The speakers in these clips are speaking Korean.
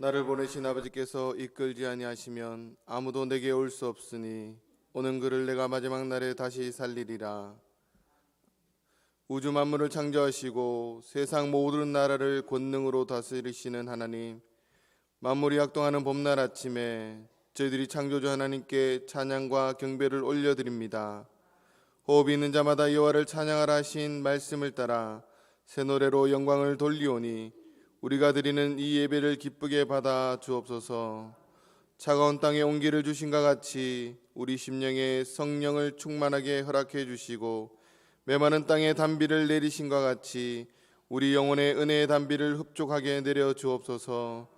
나를 보내신 아버지께서 이끌지 아니하시면 아무도 내게 올 수 없으니 오는 그를 내가 마지막 날에 다시 살리리라. 우주 만물을 창조하시고 세상 모든 나라를 권능으로 다스리시는 하나님, 만물이 약동하는 봄날 아침에 저희들이 창조주 하나님께 찬양과 경배를 올려드립니다. 호흡이 있는 자마다 여호와를 찬양하라 하신 말씀을 따라 새 노래로 영광을 돌리오니 우리가 드리는 이 예배를 기쁘게 받아 주옵소서. 차가운 땅에 온기를 주신과 같이 우리 심령에 성령을 충만하게 허락해 주시고 메마른 땅에 단비를 내리신과 같이 우리 영혼의 은혜의 단비를 흡족하게 내려 주옵소서.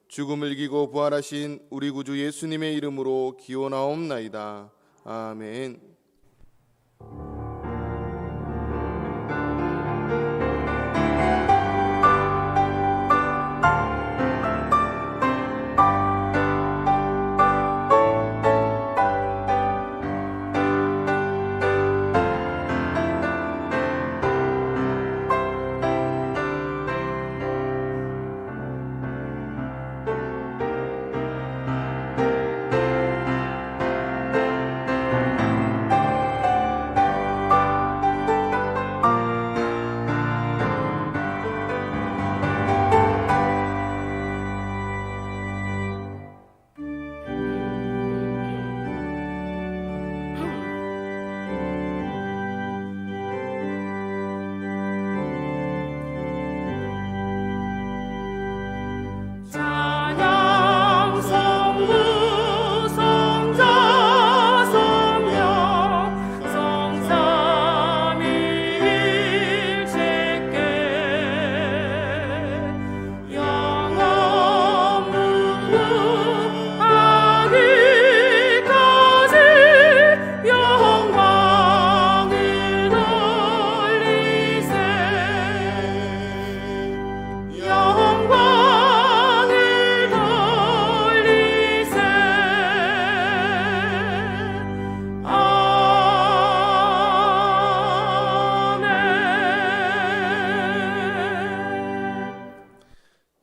죽음을 이기고 부활하신 우리 구주 예수님의 이름으로 기원하옵나이다. 아멘.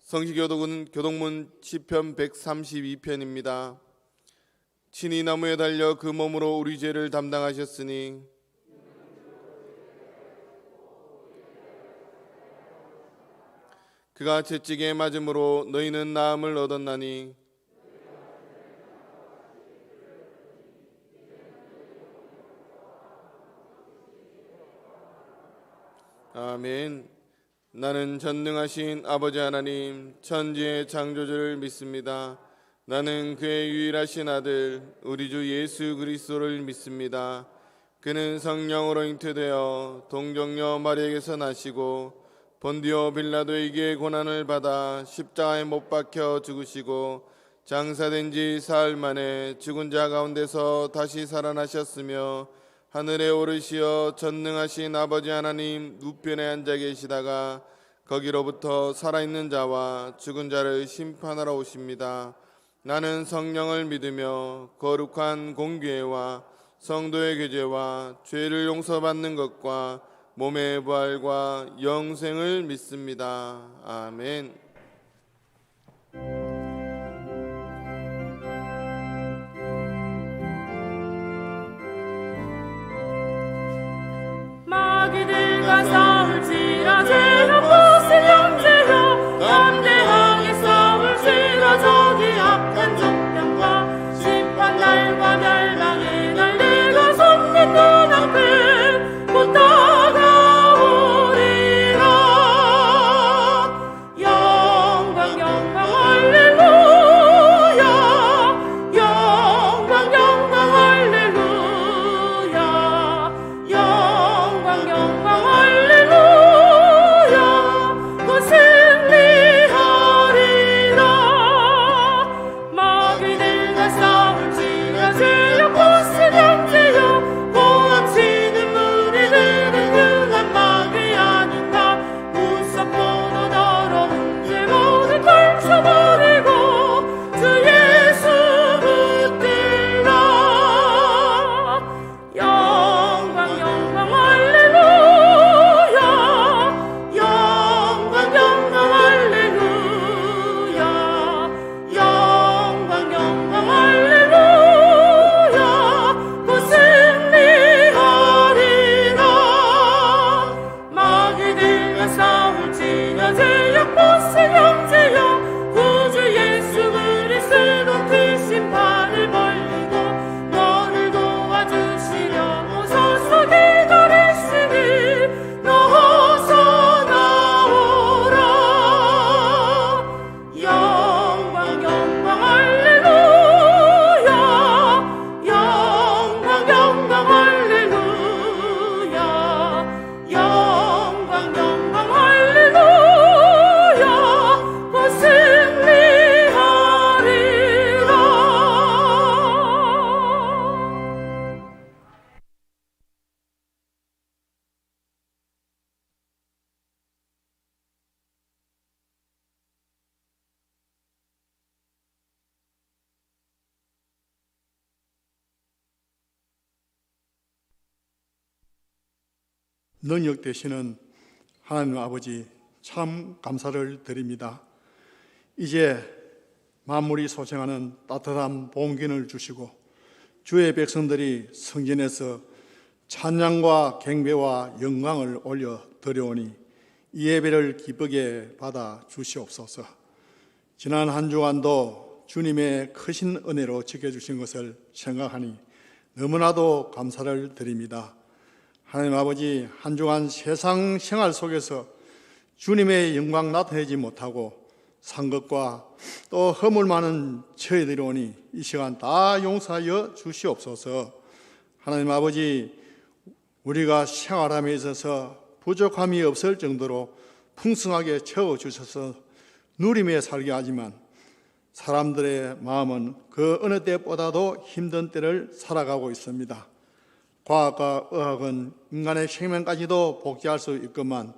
성시교독은 교독문 시편 132편입니다. 친히 나무에 달려 그 몸으로 우리 죄를 담당하셨으니 그가 채찍에 맞음으로 너희는 나음을 얻었나니 아멘. 나는 전능하신 아버지 하나님 천지의 창조주를 믿습니다. 나는 그의 유일하신 아들 우리 주 예수 그리스도를 믿습니다. 그는 성령으로 잉태되어 동정녀 마리아에게서 나시고 본디오 빌라도에게 고난을 받아 십자가에 못 박혀 죽으시고 장사된 지 사흘 만에 죽은 자 가운데서 다시 살아나셨으며 하늘에 오르시어 전능하신 아버지 하나님 우편에 앉아 계시다가 거기로부터 살아있는 자와 죽은 자를 심판하러 오십니다. 나는 성령을 믿으며 거룩한 공교회와 성도의 교제와 죄를 용서받는 것과 몸의 부활과 영생을 믿습니다. 아멘. 마귀들과 싸울지라 죄로 벗은 형제여 담대하게 싸울지라 저기 악한 적병과 심판날과 멸망의 날 내가 섰는 눈앞에 곧 다가오리라. 능력 되시는 하나님 아버지 참 감사를 드립니다. 이제 만물이 소생하는 따뜻한 봄기운을 주시고 주의 백성들이 성전에서 찬양과 경배와 영광을 올려 드려오니 이 예배를 기쁘게 받아 주시옵소서. 지난 한 주간도 주님의 크신 은혜로 지켜주신 것을 생각하니 너무나도 감사를 드립니다. 하나님 아버지, 한 주간 세상 생활 속에서 주님의 영광 나타내지 못하고 산 것과 또 허물 많은 저희들이 오니 이 시간 다 용서하여 주시옵소서. 하나님 아버지, 우리가 생활함에 있어서 부족함이 없을 정도로 풍성하게 채워주셔서 누리며 살게 하지만 사람들의 마음은 그 어느 때보다도 힘든 때를 살아가고 있습니다. 과학과 의학은 인간의 생명까지도 복제할 수 있건만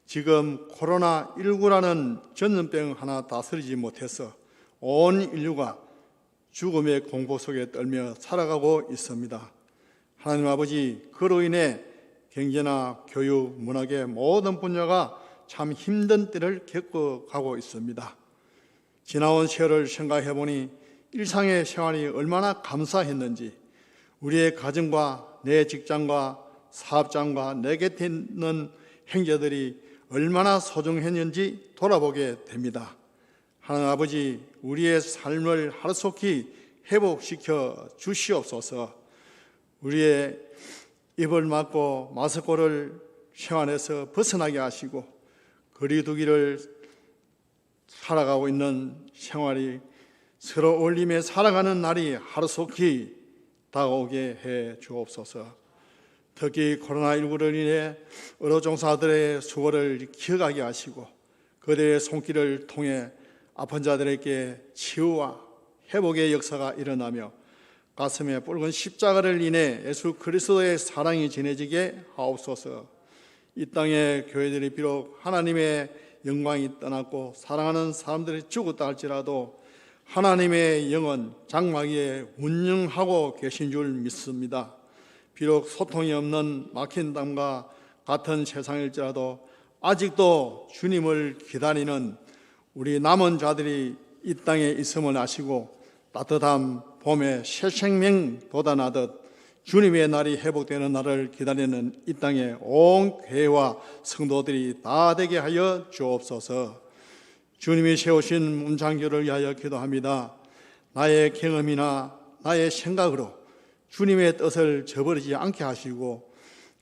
지금 코로나19라는 전염병 하나 다스리지 못해서 온 인류가 죽음의 공포 속에 떨며 살아가고 있습니다. 하나님 아버지, 그로 인해 경제나 교육, 문학의 모든 분야가 참 힘든 때를 겪어가고 있습니다. 지나온 세월을 생각해 보니 일상의 생활이 얼마나 감사했는지, 우리의 가정과 내 직장과 사업장과 내 곁에 있는 형제들이 얼마나 소중했는지 돌아보게 됩니다. 하나님 아버지, 우리의 삶을 하루속히 회복시켜 주시옵소서. 우리의 입을 막고 마스크를 생활에서 벗어나게 하시고 거리두기를 살아가고 있는 생활이 서로 어울리며 살아가는 날이 하루속히 다가오게 해 주옵소서. 특히 코로나19로 인해 의료종사들의 수고를 기억하게 하시고 그들의 손길을 통해 아픈 자들에게 치유와 회복의 역사가 일어나며 가슴에 붉은 십자가를 인해 예수 그리스도의 사랑이 전해지게 하옵소서. 이 땅의 교회들이 비록 하나님의 영광이 떠났고 사랑하는 사람들이 죽었다 할지라도 하나님의 영은 장막 위에 운영하고 계신 줄 믿습니다. 비록 소통이 없는 막힌 땅과 같은 세상일지라도 아직도 주님을 기다리는 우리 남은 자들이 이 땅에 있음을 아시고 따뜻한 봄에 새 생명 돋아나듯 주님의 날이 회복되는 날을 기다리는 이 땅의 온 교회와 성도들이 다 되게 하여 주옵소서. 주님이 세우신 문창교를 위하여 기도합니다. 나의 경험이나 나의 생각으로 주님의 뜻을 저버리지 않게 하시고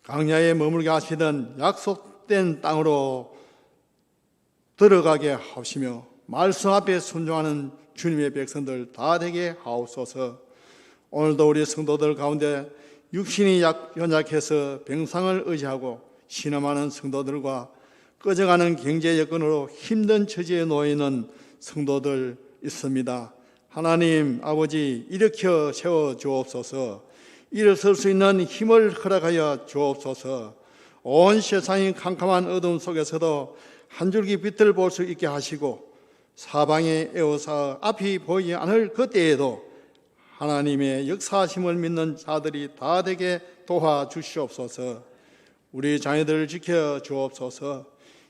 강야에 머물게 하시던 약속된 땅으로 들어가게 하시며 말씀 앞에 순종하는 주님의 백성들 다 되게 하옵소서. 오늘도 우리 성도들 가운데 육신이 연약해서 병상을 의지하고 신음하는 성도들과 꺼져가는 경제 여건으로 힘든 처지에 놓여 있는 성도들 있습니다. 하나님 아버지, 일으켜 세워 주옵소서. 일어설 수 있는 힘을 허락하여 주옵소서. 온 세상이 캄캄한 어둠 속에서도 한 줄기 빛을 볼 수 있게 하시고 사방에 에워싸 앞이 보이지 않을 그때에도 하나님의 역사하심을 믿는 자들이 다 되게 도와주시옵소서. 우리 자녀들을 지켜 주옵소서.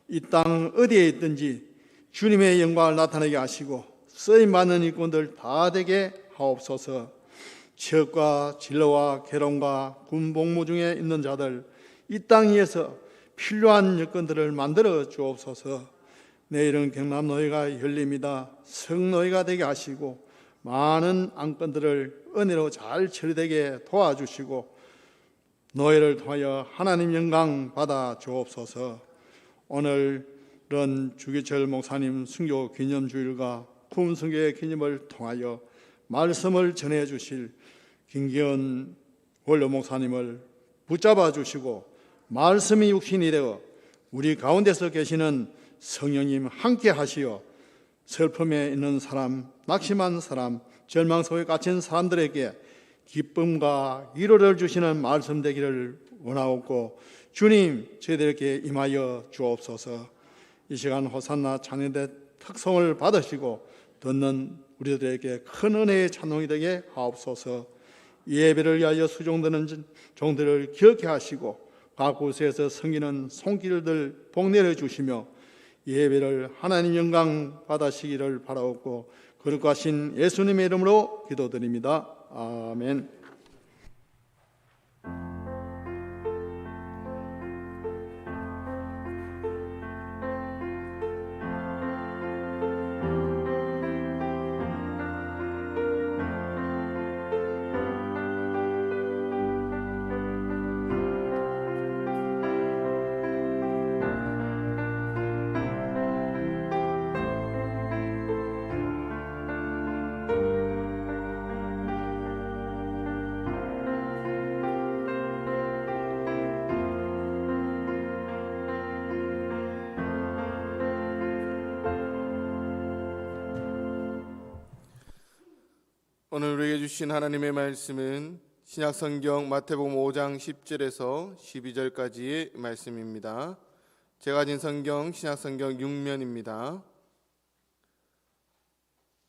이 땅 어디에 있든지 주님의 영광을 나타내게 하시고 쓰임받는 일꾼들 다 되게 하옵소서. 취업과 진로와 결혼과 군복무 중에 있는 자들, 이 땅 위에서 필요한 여건들을 만들어 주옵소서. 내일은 경남노회가 열립니다. 성노회가 되게 하시고 많은 안건들을 은혜로 잘 처리되게 도와주시고 노회를 통하여 하나님 영광 받아 주옵소서. 오늘은 주기철 목사님 순교 기념주일과 구음순교의 기념을 통하여 말씀을 전해 주실 김기현 원로 목사님을 붙잡아 주시고 말씀이 육신이 되어 우리 가운데서 계시는 성령님 함께 하시어 슬픔에 있는 사람, 낙심한 사람, 절망 속에 갇힌 사람들에게 기쁨과 위로를 주시는 말씀 되기를 원하옵고 주님, 저희들에게 임하여 주옵소서. 이 시간 호산나 찬양대 특성을 받으시고 듣는 우리들에게 큰 은혜의 찬송이 되게 하옵소서. 이 예배를 위하여 수종드는 종들을 기억해 하시고 각 곳에서 섬기는 손길들 복내려 주시며 예배를 하나님 영광 받으시기를 바라옵고 거룩하신 예수님의 이름으로 기도드립니다. 아멘. 오늘 우리에게 주신 하나님의 말씀은 신약성경 마태복음 5장 10절에서 12절까지의 말씀입니다. 제가 가진 성경 신약성경 6면입니다.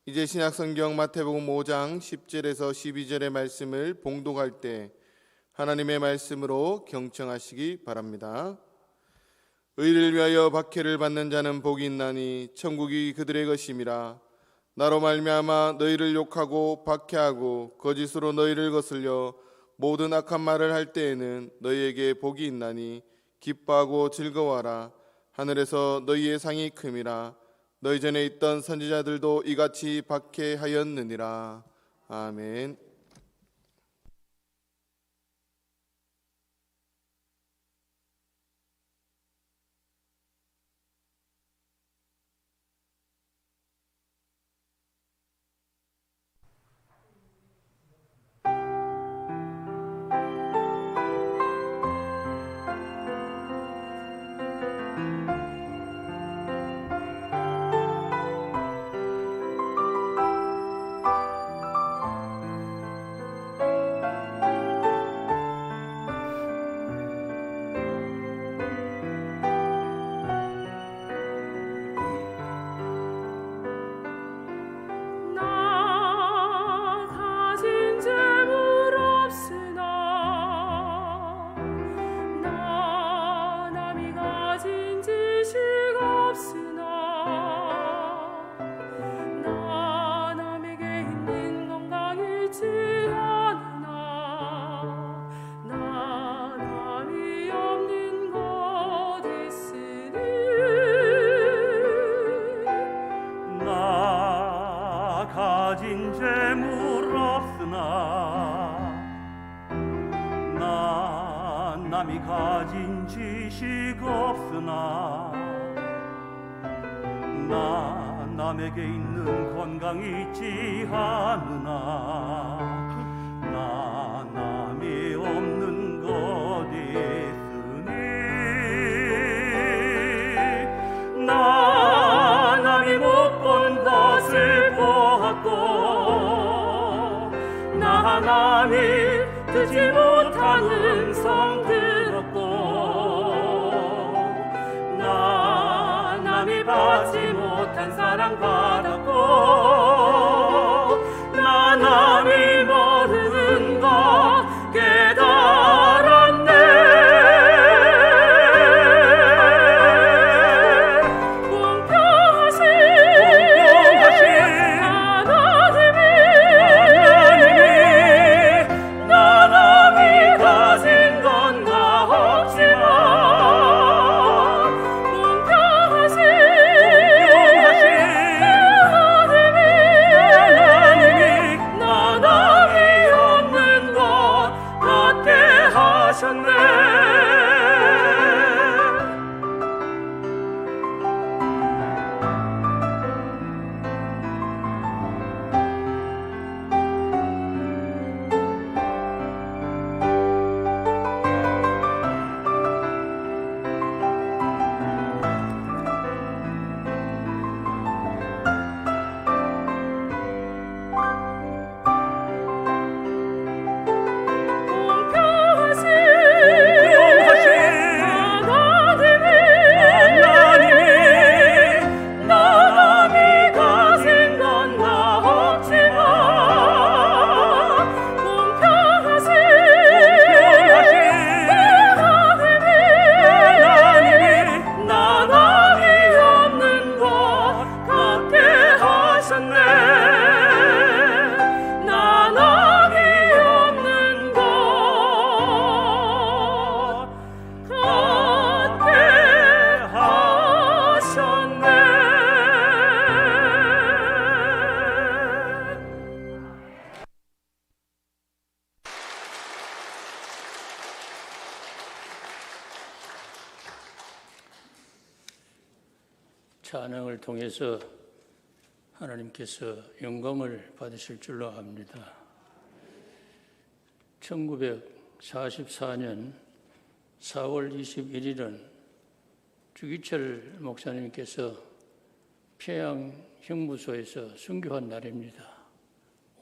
이제 신약성경 마태복음 5장 10절에서 12절의 말씀을 봉독할 때 하나님의 말씀으로 경청하시기 바랍니다. 의를 위하여 박해를 받는 자는 복이 있나니 천국이 그들의 것임이라. 나로 말미암아 너희를 욕하고 박해하고 거짓으로 너희를 거슬려 모든 악한 말을 할 때에는 너희에게 복이 있나니 기뻐하고 즐거워하라. 하늘에서 너희의 상이 큼이라. 너희 전에 있던 선지자들도 이같이 박해하였느니라. 아멘. 가진 재물 없으나 나 남이 가진 지식 없으나 나 남에게 있는 건강 있지 않으나 나 남이 없는 것 있으니 나 남이 못 본 것을 보았고 나 하나님 듣지 못한 음성 들었고 나 남이 받지 못한 사랑 받았고 나 남이 모르는 것 깨달았네. 하나님이 찬양을 통해서 하나님께서 영광을 받으실 줄로 압니다. 1944년 4월 21일은 주기철 목사님께서 평양 형무소에서 순교한 날입니다.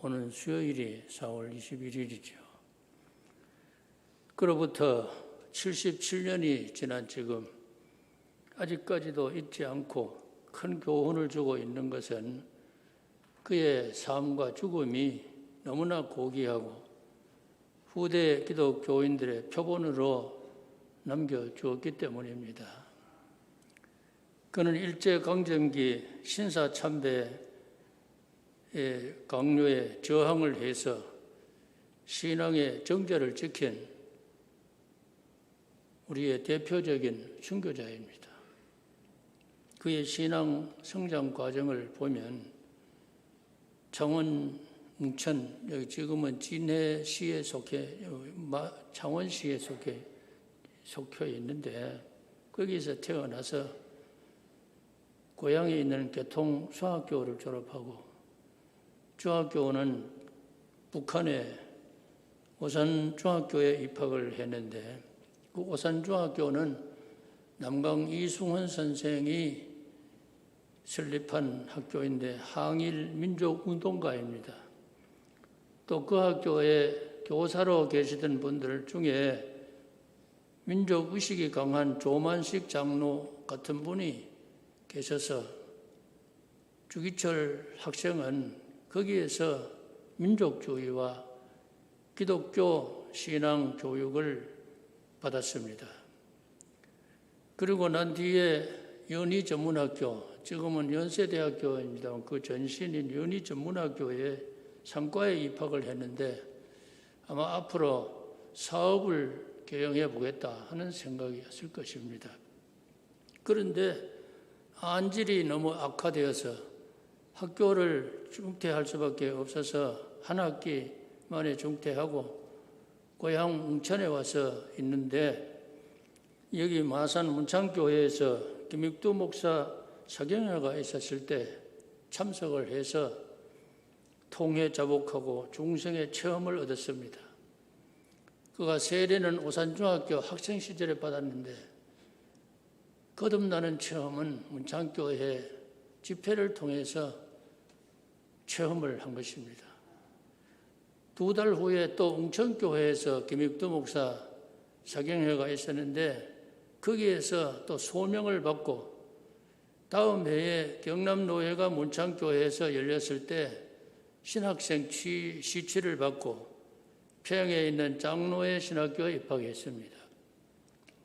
오는 수요일이 4월 21일이죠. 그로부터 77년이 지난 지금 아직까지도 잊지 않고 큰 교훈을 주고 있는 것은 그의 삶과 죽음이 너무나 고귀하고 후대 기독교인들의 표본으로 남겨주었기 때문입니다. 그는 일제강점기 신사참배의 강요에 저항을 해서 신앙의 정절을 지킨 우리의 대표적인 순교자입니다. 그의 신앙 성장 과정을 보면 창원 웅천, 여기 지금은 진해시에 창원시에 속해 있는데 거기서 태어나서 고향에 있는 교통수학교를 졸업하고 중학교는 북한의 오산중학교에 입학을 했는데 그 오산중학교는 남강 이승훈 선생이 설립한 학교인데 항일 민족운동가입니다. 또 그 학교에 교사로 계시던 분들 중에 민족의식이 강한 조만식 장로 같은 분이 계셔서 주기철 학생은 거기에서 민족주의와 기독교 신앙 교육을 받았습니다. 그리고 난 뒤에 연희전문학교, 지금은 연세대학교입니다. 그 전신인 연희전문학교에 상과에 입학을 했는데 아마 앞으로 사업을 경영해 보겠다 하는 생각이었을 것입니다. 그런데 안질이 너무 악화되어서 학교를 중퇴할 수밖에 없어서 한 학기 만에 중퇴하고 고향 웅천에 와서 있는데 여기 마산 문창교회에서 김익두 목사 사경회가 있었을 때 참석을 해서 통회 자복하고 중생의 체험을 얻었습니다. 그가 세례는 오산중학교 학생 시절에 받았는데 거듭나는 체험은 문창교회 집회를 통해서 체험을 한 것입니다. 2달 후에 또 웅천교회에서 김익두 목사 사경회가 있었는데 거기에서 또 소명을 받고 다음 해에 경남노회가 문창교회에서 열렸을 때 신학생 시취를 받고 평양에 있는 장로회 신학교에 입학했습니다.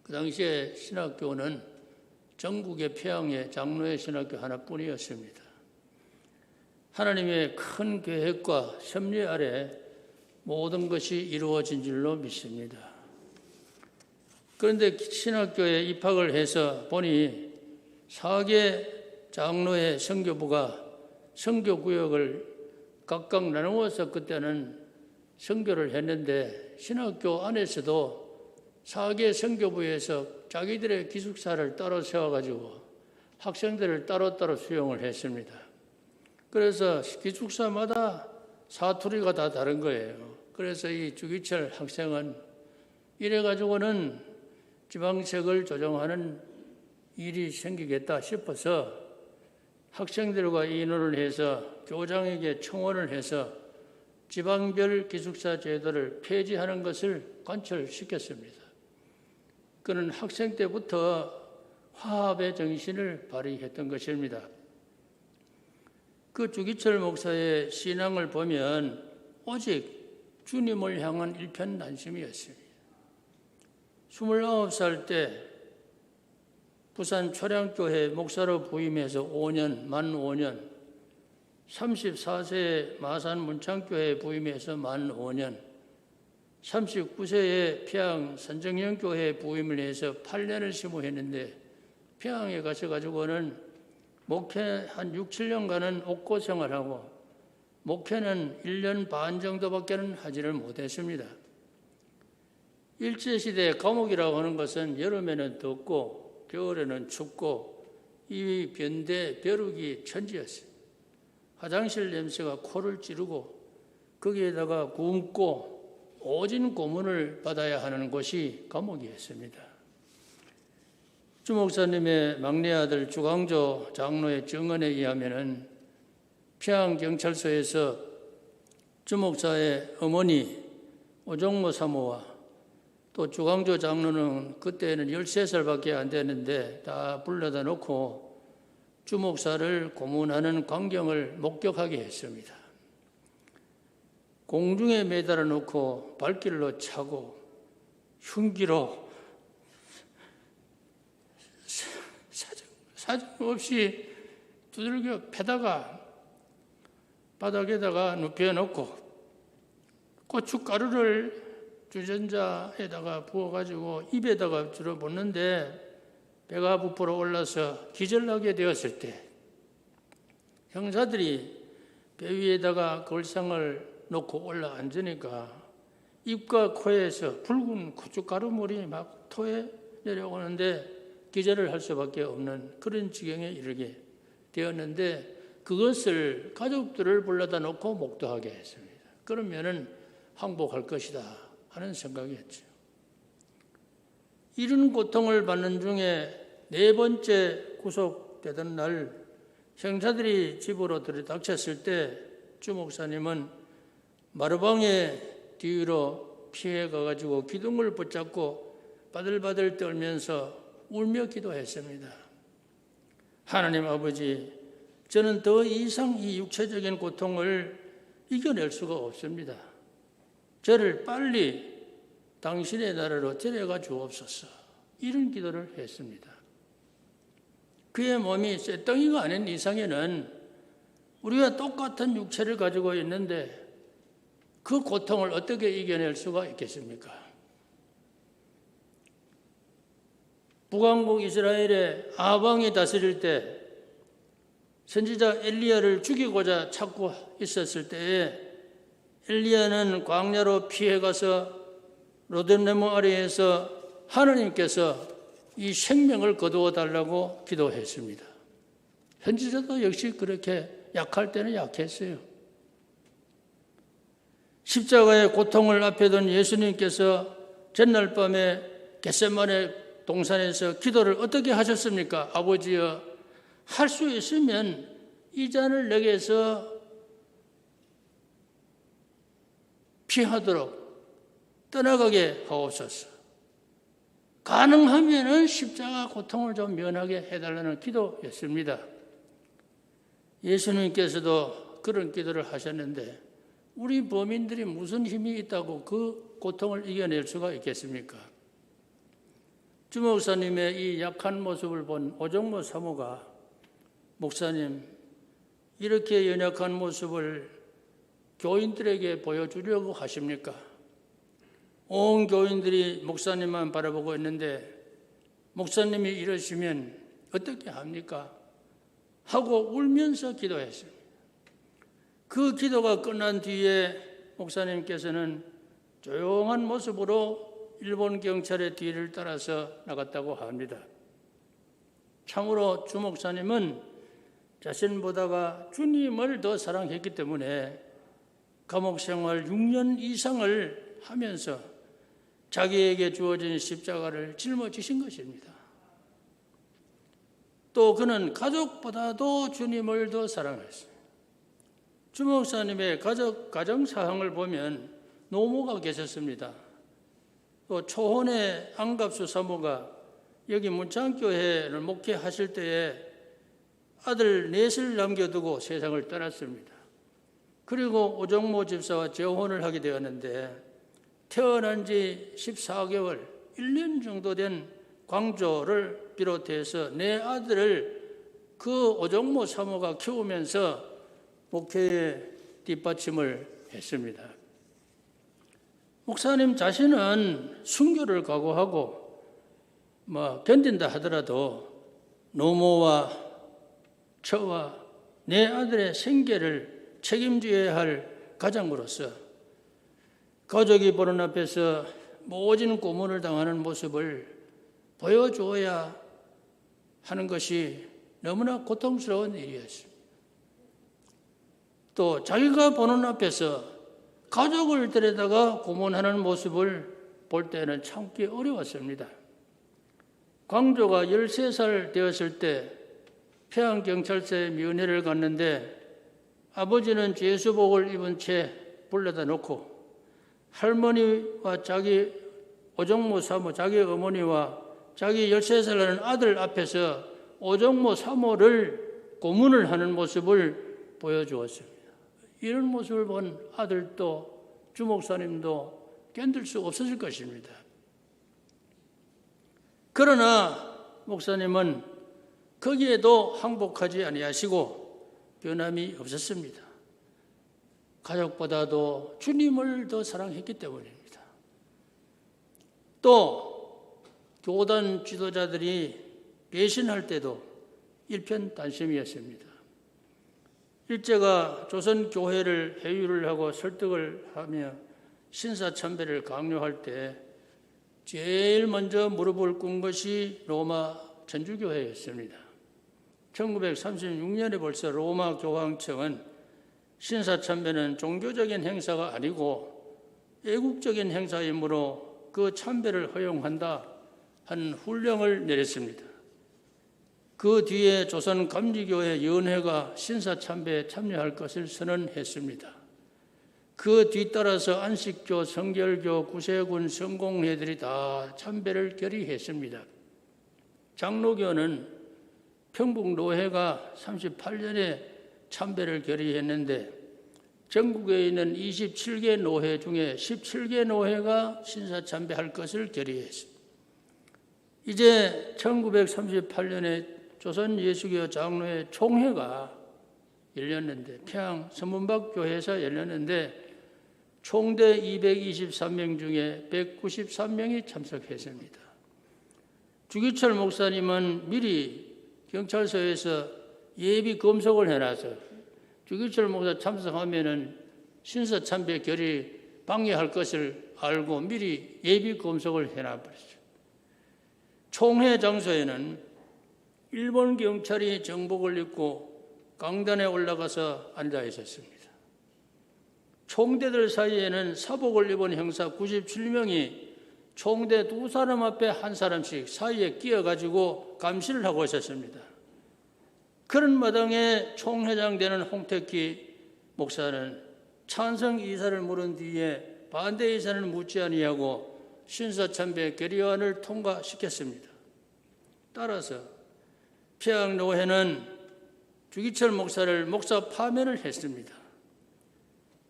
그 당시에 신학교는 전국의 평양의 장로회 신학교 하나뿐이었습니다. 하나님의 큰 계획과 섭리 아래 모든 것이 이루어진 줄로 믿습니다. 그런데 신학교에 입학을 해서 보니 4개 장로회 선교부가 선교구역을 각각 나누어서 그때는 선교를 했는데 신학교 안에서도 4개 선교부에서 자기들의 기숙사를 따로 세워가지고 학생들을 따로따로 수용을 했습니다. 그래서 기숙사마다 사투리가 다 다른 거예요. 그래서 이 주기철 학생은 이래가지고는 지방색을 조정하는 일이 생기겠다 싶어서 학생들과 의논을 해서 교장에게 청원을 해서 지방별 기숙사 제도를 폐지하는 것을 관철시켰습니다. 그는 학생 때부터 화합의 정신을 발휘했던 것입니다. 그 주기철 목사의 신앙을 보면 오직 주님을 향한 일편단심이었습니다. 29살 때 부산 초량교회 목사로 부임해서 만 5년, 34세에 마산 문창교회에 부임해서 만 5년, 39세에 평양 선정영교회에 부임을 해서 8년을 심호했는데 평양에 가셔가지고는 목회 한 6, 7년간은 옥고 생활하고 목회는 1년 반 정도밖에는 하지를 못했습니다. 일제시대 감옥이라고 하는 것은 여름에는 덥고 겨울에는 춥고 이 변대 벼룩이 천지였어요. 화장실 냄새가 코를 찌르고 거기에다가 굶고 오진 고문을 받아야 하는 곳이 감옥이었습니다. 주 목사님의 막내 아들 주광조 장로의 증언에 의하면은 평양경찰서에서 주 목사의 어머니 오종모 사모와 또 주광조 장로는 그때는 13살밖에 안 되는데 다 불러다 놓고 주 목사를 고문하는 광경을 목격하게 했습니다. 공중에 매달아 놓고 발길로 차고 흉기로 사정없이 두들겨 패다가 바닥에다가 눕혀놓고 고춧가루를 주전자에다가 부어가지고 입에다가 들어붓는데 배가 부풀어 올라서 기절하게 되었을 때 형사들이 배 위에다가 걸상을 놓고 올라앉으니까 입과 코에서 붉은 고춧가루물이 막 토해 내려오는데 기절을 할 수밖에 없는 그런 지경에 이르게 되었는데 그것을 가족들을 불러다 놓고 목도하게 했습니다. 그러면은 항복할 것이다 하는 생각이었죠. 이런 고통을 받는 중에 4번째 구속되던 날 형사들이 집으로 들이닥쳤을 때 주 목사님은 마루방에 뒤로 피해 가가지고 기둥을 붙잡고 바들바들 떨면서 울며 기도했습니다. 하나님 아버지, 저는 더 이상 이 육체적인 고통을 이겨낼 수가 없습니다. 저를 빨리 당신의 나라로 데려가 주옵소서. 이런 기도를 했습니다. 그의 몸이 쇠덩이가 아닌 이상에는 우리가 똑같은 육체를 가지고 있는데 그 고통을 어떻게 이겨낼 수가 있겠습니까? 북왕국 이스라엘의 아방이 다스릴 때 선지자 엘리야를 죽이고자 찾고 있었을 때에 엘리야는 광야로 피해가서 로뎀나무 아래에서 하나님께서 이 생명을 거두어 달라고 기도했습니다. 선지자도 역시 그렇게 약할 때는 약했어요. 십자가의 고통을 앞에 둔 예수님께서 전날 밤에 겟세마네 동산에서 기도를 어떻게 하셨습니까? 아버지여, 할 수 있으면 이 잔을 내게서 피하도록 떠나가게 하옵소서. 가능하면은 십자가 고통을 좀 면하게 해달라는 기도였습니다. 예수님께서도 그런 기도를 하셨는데 우리 범인들이 무슨 힘이 있다고 그 고통을 이겨낼 수가 있겠습니까? 주 목사님의 이 약한 모습을 본 오종모 사모가 목사님, 이렇게 연약한 모습을 교인들에게 보여주려고 하십니까? 온 교인들이 목사님만 바라보고 있는데 목사님이 이러시면 어떻게 합니까? 하고 울면서 기도했습니다. 그 기도가 끝난 뒤에 목사님께서는 조용한 모습으로 일본 경찰의 뒤를 따라서 나갔다고 합니다. 참으로 주 목사님은 자신보다가 주님을 더 사랑했기 때문에 감옥 생활 6년 이상을 하면서 자기에게 주어진 십자가를 짊어지신 것입니다. 또 그는 가족보다도 주님을 더 사랑했습니다. 주 목사님의 가정 사항을 보면 노모가 계셨습니다. 또 초혼의 안갑수 사모가 여기 문창교회를 목회하실 때에 아들 넷을 남겨두고 세상을 떠났습니다. 그리고 오종모 집사와 재혼을 하게 되었는데 태어난 지 14개월, 1년 정도 된 광조를 비롯해서 내 아들을 그 오종모 사모가 키우면서 목회에 뒷받침을 했습니다. 목사님 자신은 순교를 각오하고 견딘다 하더라도 노모와 저와 내 아들의 생계를 책임져야 할 가장으로서 가족이 보는 앞에서 모진 고문을 당하는 모습을 보여줘야 하는 것이 너무나 고통스러운 일이었습니다. 또 자기가 보는 앞에서 가족을 데려다가 고문하는 모습을 볼 때는 참기 어려웠습니다. 광조가 13살 되었을 때 평양경찰서에 면회를 갔는데 아버지는 죄수복을 입은 채 불러다 놓고 할머니와 자기 오종모 사모, 자기 어머니와 자기 13살 나는 아들 앞에서 오종모 사모를 고문을 하는 모습을 보여주었습니다. 이런 모습을 본 아들도 주목사님도 견딜 수 없었을 것입니다. 그러나 목사님은 거기에도 항복하지 아니하시고 변함이 없었습니다. 가족보다도 주님을 더 사랑했기 때문입니다. 또 교단 지도자들이 배신할 때도 일편단심이었습니다. 일제가 조선교회를 회유를 하고 설득을 하며 신사참배를 강요할 때 제일 먼저 무릎을 꿇은 것이 로마 천주교회였습니다. 1936년에 벌써 로마 교황청은 신사참배는 종교적인 행사가 아니고 애국적인 행사이므로 그 참배를 허용한다 하는 훈령을 내렸습니다. 그 뒤에 조선감리교회 연회가 신사참배에 참여할 것을 선언했습니다. 그 뒤따라서 안식교, 성결교, 구세군, 성공회들이 다 참배를 결의했습니다. 장로교는 평북노회가 38년에 참배를 결의했는데 전국에 있는 27개 노회 중에 17개 노회가 신사참배할 것을 결의했습니다. 이제 1938년에 조선예수교 장로회 총회가 열렸는데 평양 서문박교회에서 열렸는데 총대 223명 중에 193명이 참석했습니다. 주기철 목사님은 미리 경찰서에서 예비 검속을 해놔서 주기철 목사 참석하면은 신사참배 결의 방해할 것을 알고 미리 예비 검속을 해놔버렸죠. 총회 장소에는 일본 경찰이 정복을 입고 강단에 올라가서 앉아 있었습니다. 총대들 사이에는 사복을 입은 형사 97명이 총대 두 사람 앞에 한 사람씩 사이에 끼어가지고 감시를 하고 있었습니다. 그런 마당에 총회장 되는 홍택기 목사는 찬성 이사를 물은 뒤에 반대 이사를 묻지 아니하고 신사참배 결의안을 통과시켰습니다. 따라서 평양노회는 주기철 목사를 목사 파면을 했습니다.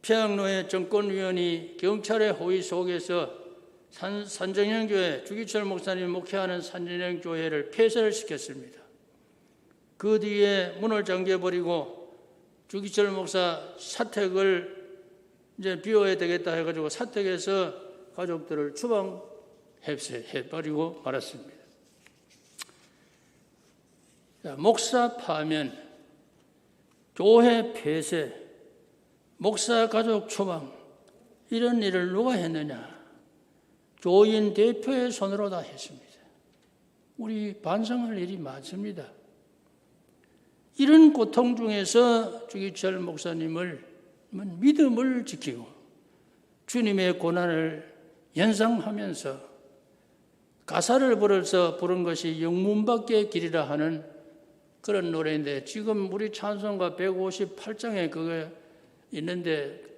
평양노회 정권위원이 경찰의 호의 속에서 산정형교회, 주기철 목사님이 목회하는 산정형교회를 폐쇄를 시켰습니다. 그 뒤에 문을 잠겨버리고 주기철 목사 사택을 이제 비워야 되겠다 해가지고 사택에서 가족들을 추방해버리고 말았습니다. 자, 목사 파면, 교회 폐쇄, 목사 가족 추방 이런 일을 누가 했느냐? 교인 대표의 손으로 다 했습니다. 우리 반성할 일이 많습니다. 이런 고통 중에서 주기철 목사님을 믿음을 지키고 주님의 고난을 연상하면서 가사를 부르면서 부른 것이 영문밖의 길이라 하는 그런 노래인데 지금 우리 찬송가 158장에 그게 있는데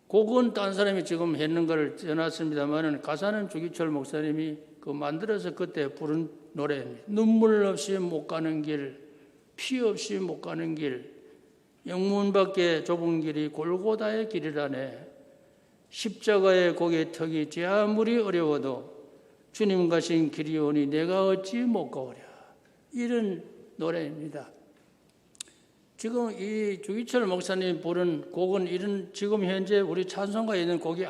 곡은 딴 사람이 지금 했는 걸 전놨습니다만 가사는 주기철 목사님이 그 만들어서 그때 부른 노래입니다. 눈물 없이 못 가는 길, 피 없이 못 가는 길, 영문밖에 좁은 길이 골고다의 길이라네. 십자가의 고개 턱이 제 아무리 어려워도 주님 가신 길이 오니 내가 어찌 못 가오랴. 이런 노래입니다. 지금 이 주기철 목사님 부른 곡은 이런 지금 현재 우리 찬송가에 있는 곡이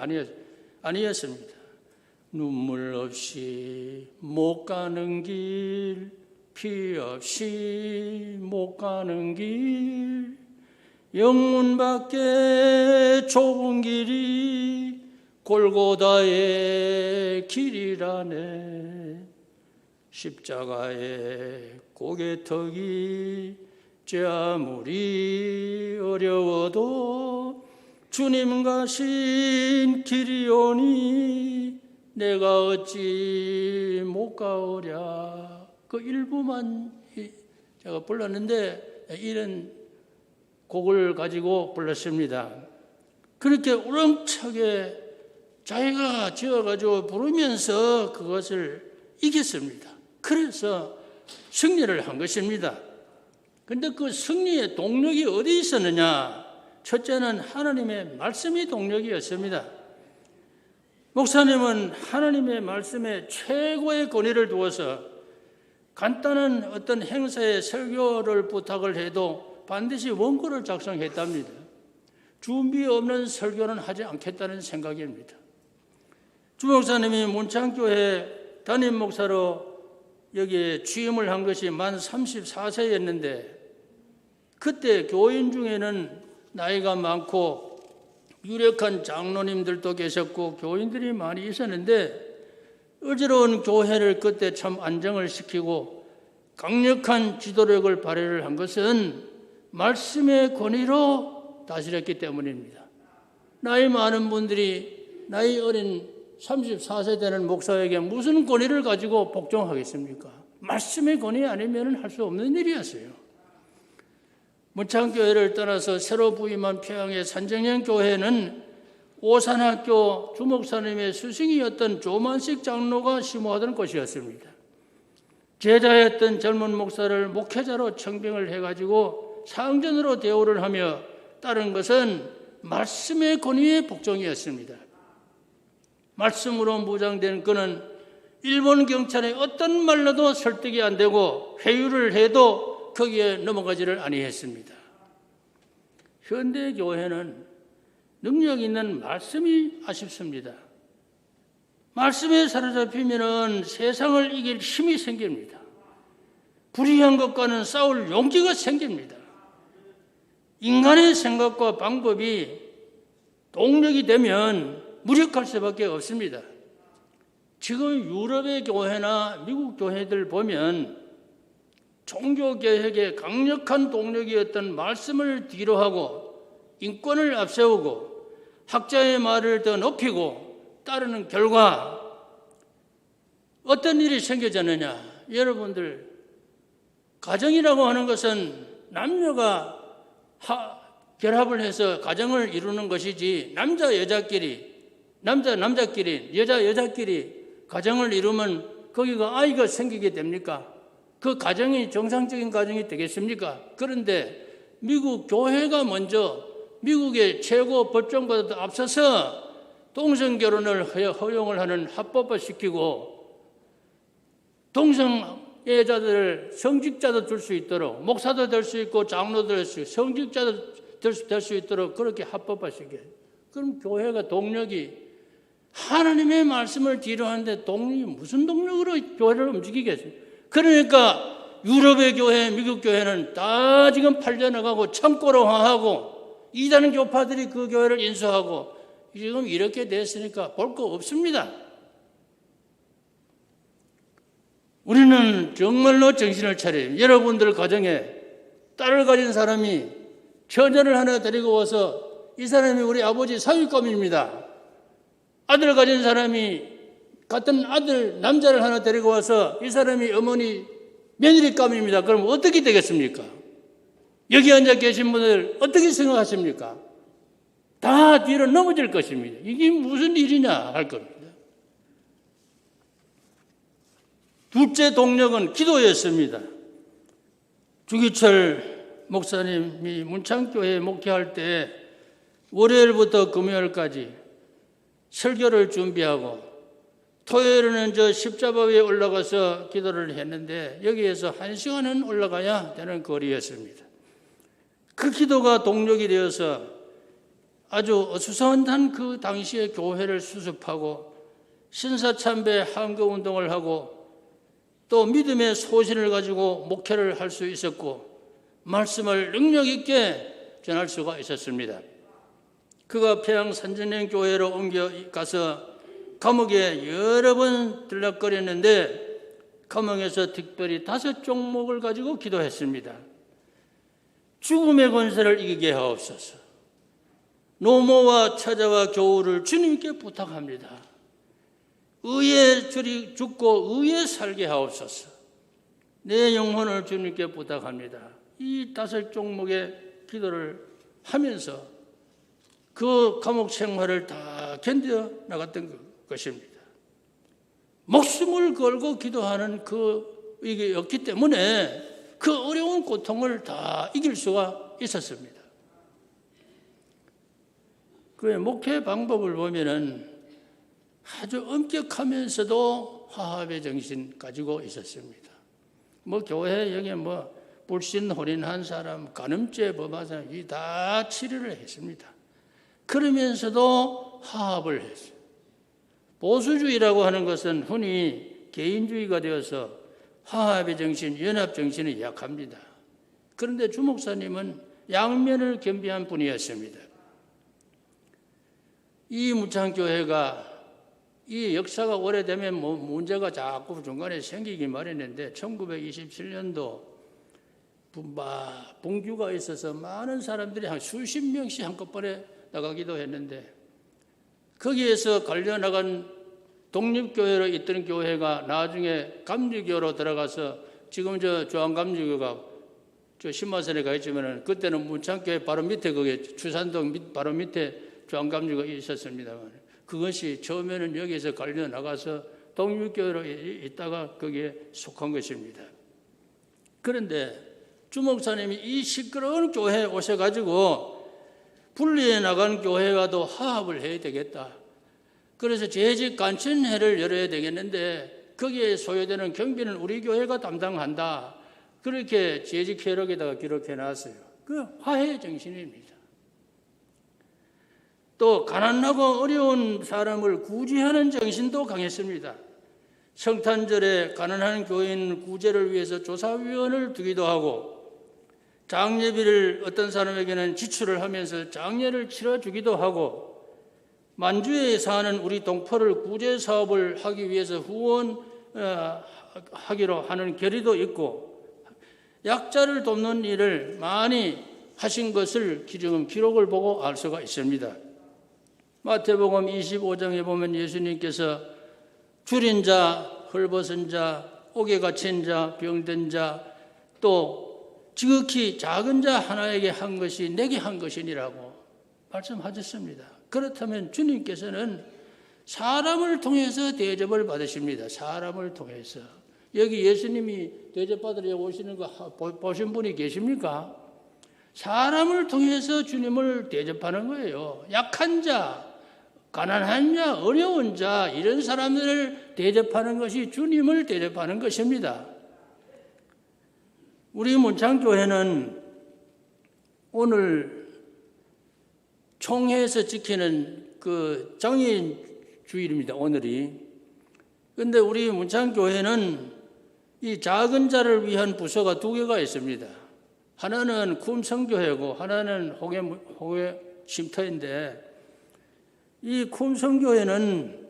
아니었습니다. 눈물 없이 못 가는 길, 피 없이 못 가는 길, 영문 밖에 좁은 길이 골고다의 길이라네. 십자가의 고개턱이 제 아무리 어려워도 주님 가신 길이오니 내가 어찌 못 가오랴. 그 일부만 제가 불렀는데 이런 곡을 가지고 불렀습니다. 그렇게 우렁차게 자기가 지어가지고 부르면서 그것을 이겼습니다. 그래서 승리를 한 것입니다. 그런데 그 승리의 동력이 어디 있었느냐? 첫째는 하나님의 말씀이 동력이었습니다. 목사님은 하나님의 말씀에 최고의 권위를 두어서 간단한 어떤 행사에 설교를 부탁을 해도 반드시 원고를 작성했답니다. 준비 없는 설교는 하지 않겠다는 생각입니다. 주 목사님이 문창교회 담임 목사로 여기에 취임을 한 것이 만 34세였는데 그때 교인 중에는 나이가 많고 유력한 장로님들도 계셨고 교인들이 많이 있었는데 어지러운 교회를 그때 참 안정을 시키고 강력한 지도력을 발휘를 한 것은 말씀의 권위로 다스렸기 때문입니다. 나이 많은 분들이 나이 어린 34세 되는 목사에게 무슨 권위를 가지고 복종하겠습니까? 말씀의 권위 아니면 할 수 없는 일이었어요. 문창교회를 떠나서 새로 부임한 평양의 산정령 교회는 오산학교 주목사님의 스승이었던 조만식 장로가 심호하던 곳이었습니다. 제자였던 젊은 목사를 목회자로 청빙을 해가지고 상전으로 대우를 하며 따른 것은 말씀의 권위의 복종이었습니다. 말씀으로 무장된 그는 일본 경찰의 어떤 말로도 설득이 안 되고 회유를 해도 거기에 넘어가지를 아니했습니다. 현대 교회는 능력 있는 말씀이 아쉽습니다. 말씀에 사로잡히면 세상을 이길 힘이 생깁니다. 불의한 것과는 싸울 용기가 생깁니다. 인간의 생각과 방법이 동력이 되면 무력할 수밖에 없습니다. 지금 유럽의 교회나 미국 교회들 보면 종교개혁의 강력한 동력이었던 말씀을 뒤로하고 인권을 앞세우고 학자의 말을 더 높이고 따르는 결과 어떤 일이 생겨졌느냐? 여러분들, 가정이라고 하는 것은 남녀가 결합을 해서 가정을 이루는 것이지 남자 여자끼리 여자 여자끼리 가정을 이루면 거기가 아이가 생기게 됩니까? 그 가정이 정상적인 가정이 되겠습니까? 그런데 미국 교회가 먼저 미국의 최고 법정보다도 앞서서 동성결혼을 허용을 하는 합법화 시키고 동성애자들을 성직자도 줄 수 있도록 목사도 될 수 있고 장로도 될 수 있고 성직자도 될 수 있도록 그렇게 합법화 시켜요. 그럼 교회가 동력이 하나님의 말씀을 뒤로 하는데 동력이 무슨 동력으로 교회를 움직이겠습니까? 그러니까 유럽의 교회, 미국 교회는 다 지금 팔려나가고 참고로화하고 이단 교파들이 그 교회를 인수하고 지금 이렇게 됐으니까 볼 거 없습니다. 우리는 정말로 정신을 차려요. 여러분들 가정에 딸을 가진 사람이 처녀를 하나 데리고 와서 이 사람이 우리 아버지 사위감입니다. 아들 가진 사람이 같은 아들 남자를 하나 데리고 와서 이 사람이 어머니 며느리감입니다. 그럼 어떻게 되겠습니까? 여기 앉아 계신 분들 어떻게 생각하십니까? 다 뒤로 넘어질 것입니다. 이게 무슨 일이냐 할 겁니다. 둘째 동력은 기도였습니다. 주기철 목사님이 문창교회에 목회할 때 월요일부터 금요일까지 설교를 준비하고 토요일에는 저 십자가 위에 올라가서 기도를 했는데 여기에서 1시간은 올라가야 되는 거리였습니다. 그 기도가 동력이 되어서 아주 어수선한 그 당시의 교회를 수습하고 신사참배 항거운동을 하고 또 믿음의 소신을 가지고 목회를 할 수 있었고 말씀을 능력 있게 전할 수가 있었습니다. 그가 평양 산전령 교회로 옮겨가서 감옥에 여러 번 들락거렸는데 감흥에서 특별히 5 종목을 가지고 기도했습니다. 죽음의 권세를 이기게 하옵소서. 노모와 찾아와 겨울을 주님께 부탁합니다. 의에 죽고 의에 살게 하옵소서. 내 영혼을 주님께 부탁합니다. 이 5 종목의 기도를 하면서 그 감옥 생활을 다 견뎌 나갔던 것입니다. 목숨을 걸고 기도하는 이게 였기 때문에 그 어려운 고통을 다 이길 수가 있었습니다. 그의 목회 방법을 보면은 아주 엄격하면서도 화합의 정신 가지고 있었습니다. 교회 여기 불신 혼인한 사람, 간음죄 범한 사람 이 다 치료를 했습니다. 그러면서도 화합을 했어요. 보수주의라고 하는 것은 흔히 개인주의가 되어서 화합의 정신, 연합 정신이 약합니다. 그런데 주 목사님은 양면을 겸비한 분이었습니다. 이 무창교회가 이 역사가 오래되면 문제가 자꾸 중간에 생기기 마련인데 1927년도 분규가 있어서 많은 사람들이 한 수십 명씩 한꺼번에 나가기도 했는데 거기에서 갈려나간 독립교회로 있던 교회가 나중에 감리교로 들어가서 지금 조항감리교가 신마선에 가 있지만 그때는 문창교회 바로 밑에 거기에 추산동 바로 밑에 조항감리교가 있었습니다만 그것이 처음에는 여기에서 갈려나가서 독립교회로 있다가 거기에 속한 것입니다. 그런데 주 목사님이 이 시끄러운 교회에 오셔가지고 분리해 나간 교회와도 화합을 해야 되겠다. 그래서 재직 간천회를 열어야 되겠는데 거기에 소요되는 경비는 우리 교회가 담당한다. 그렇게 재직 회록에다가 기록해 놨어요. 그 화해 정신입니다. 또 가난하고 어려운 사람을 구제하는 정신도 강했습니다. 성탄절에 가난한 교인 구제를 위해서 조사위원을 두기도 하고 장례비를 어떤 사람에게는 지출을 하면서 장례를 치러주기도 하고 만주에 사는 우리 동포를 구제 사업을 하기 위해서 후원하기로 하는 결의도 있고 약자를 돕는 일을 많이 하신 것을 지금 기록을 보고 알 수가 있습니다. 마태복음 25장에 보면 예수님께서 줄인 자, 헐벗은 자, 옥에 갇힌 자, 병든 자, 또 지극히 작은 자 하나에게 한 것이 내게 한 것이니라고 말씀하셨습니다. 그렇다면 주님께서는 사람을 통해서 대접을 받으십니다. 사람을 통해서. 여기 예수님이 대접받으려 오시는 거 보신 분이 계십니까? 사람을 통해서 주님을 대접하는 거예요. 약한 자, 가난한 자, 어려운 자 이런 사람들을 대접하는 것이 주님을 대접하는 것입니다. 우리 문창교회는 오늘 총회에서 지키는 그 장애인 주일입니다. 오늘이. 그런데 우리 문창교회는 이 작은 자를 위한 부서가 2개가 있습니다. 하나는 쿰성교회고 하나는 홍해 쉼터인데 이 쿰성교회는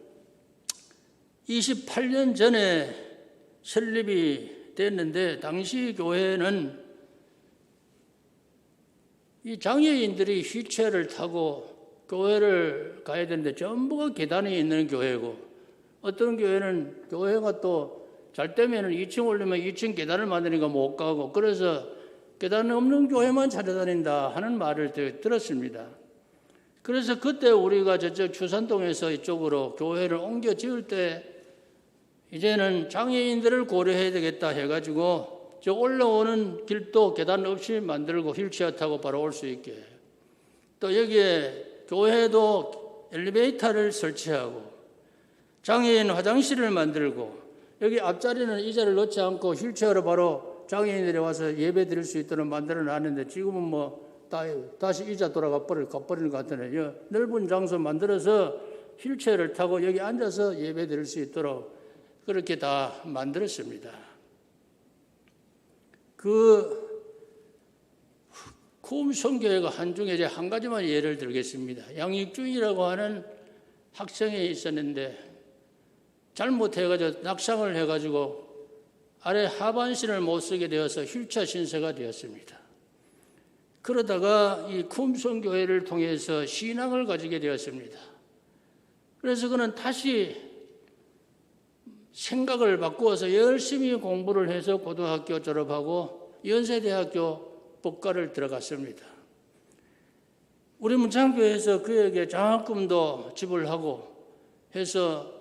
28년 전에 설립이 됐는데 당시 교회는 이 장애인들이 휠체어를 타고 교회를 가야 되는데 전부가 계단에 있는 교회고 어떤 교회는 교회가 또 잘 되면 2층 올리면 2층 계단을 만드니까 못 가고 그래서 계단 없는 교회만 찾아다닌다 하는 말을 들었습니다. 그래서 그때 우리가 저쪽 추산동에서 이쪽으로 교회를 옮겨 지을 때 이제는 장애인들을 고려해야 되겠다 해가지고 저 올라오는 길도 계단 없이 만들고 휠체어 타고 바로 올 수 있게 또 여기에 교회도 엘리베이터를 설치하고 장애인 화장실을 만들고 여기 앞자리는 의자를 넣지 않고 휠체어로 바로 장애인들이 와서 예배 드릴 수 있도록 만들어 놨는데 지금은 다시 의자 가버리는 것 같으네요. 넓은 장소 만들어서 휠체어를 타고 여기 앉아서 예배 드릴 수 있도록 그렇게 다 만들었습니다. 쿰성교회가 한중에 이제 한 가지만 예를 들겠습니다. 양익중이라고 하는 학생이 있었는데 잘못해가지고 낙상을 해가지고 아래 하반신을 못 쓰게 되어서 휠체어 신세가 되었습니다. 그러다가 이 쿰성교회를 통해서 신앙을 가지게 되었습니다. 그래서 그는 다시 생각을 바꾸어서 열심히 공부를 해서 고등학교 졸업하고 연세대학교 법과를 들어갔습니다. 우리 문창교회에서 그에게 장학금도 지불하고 해서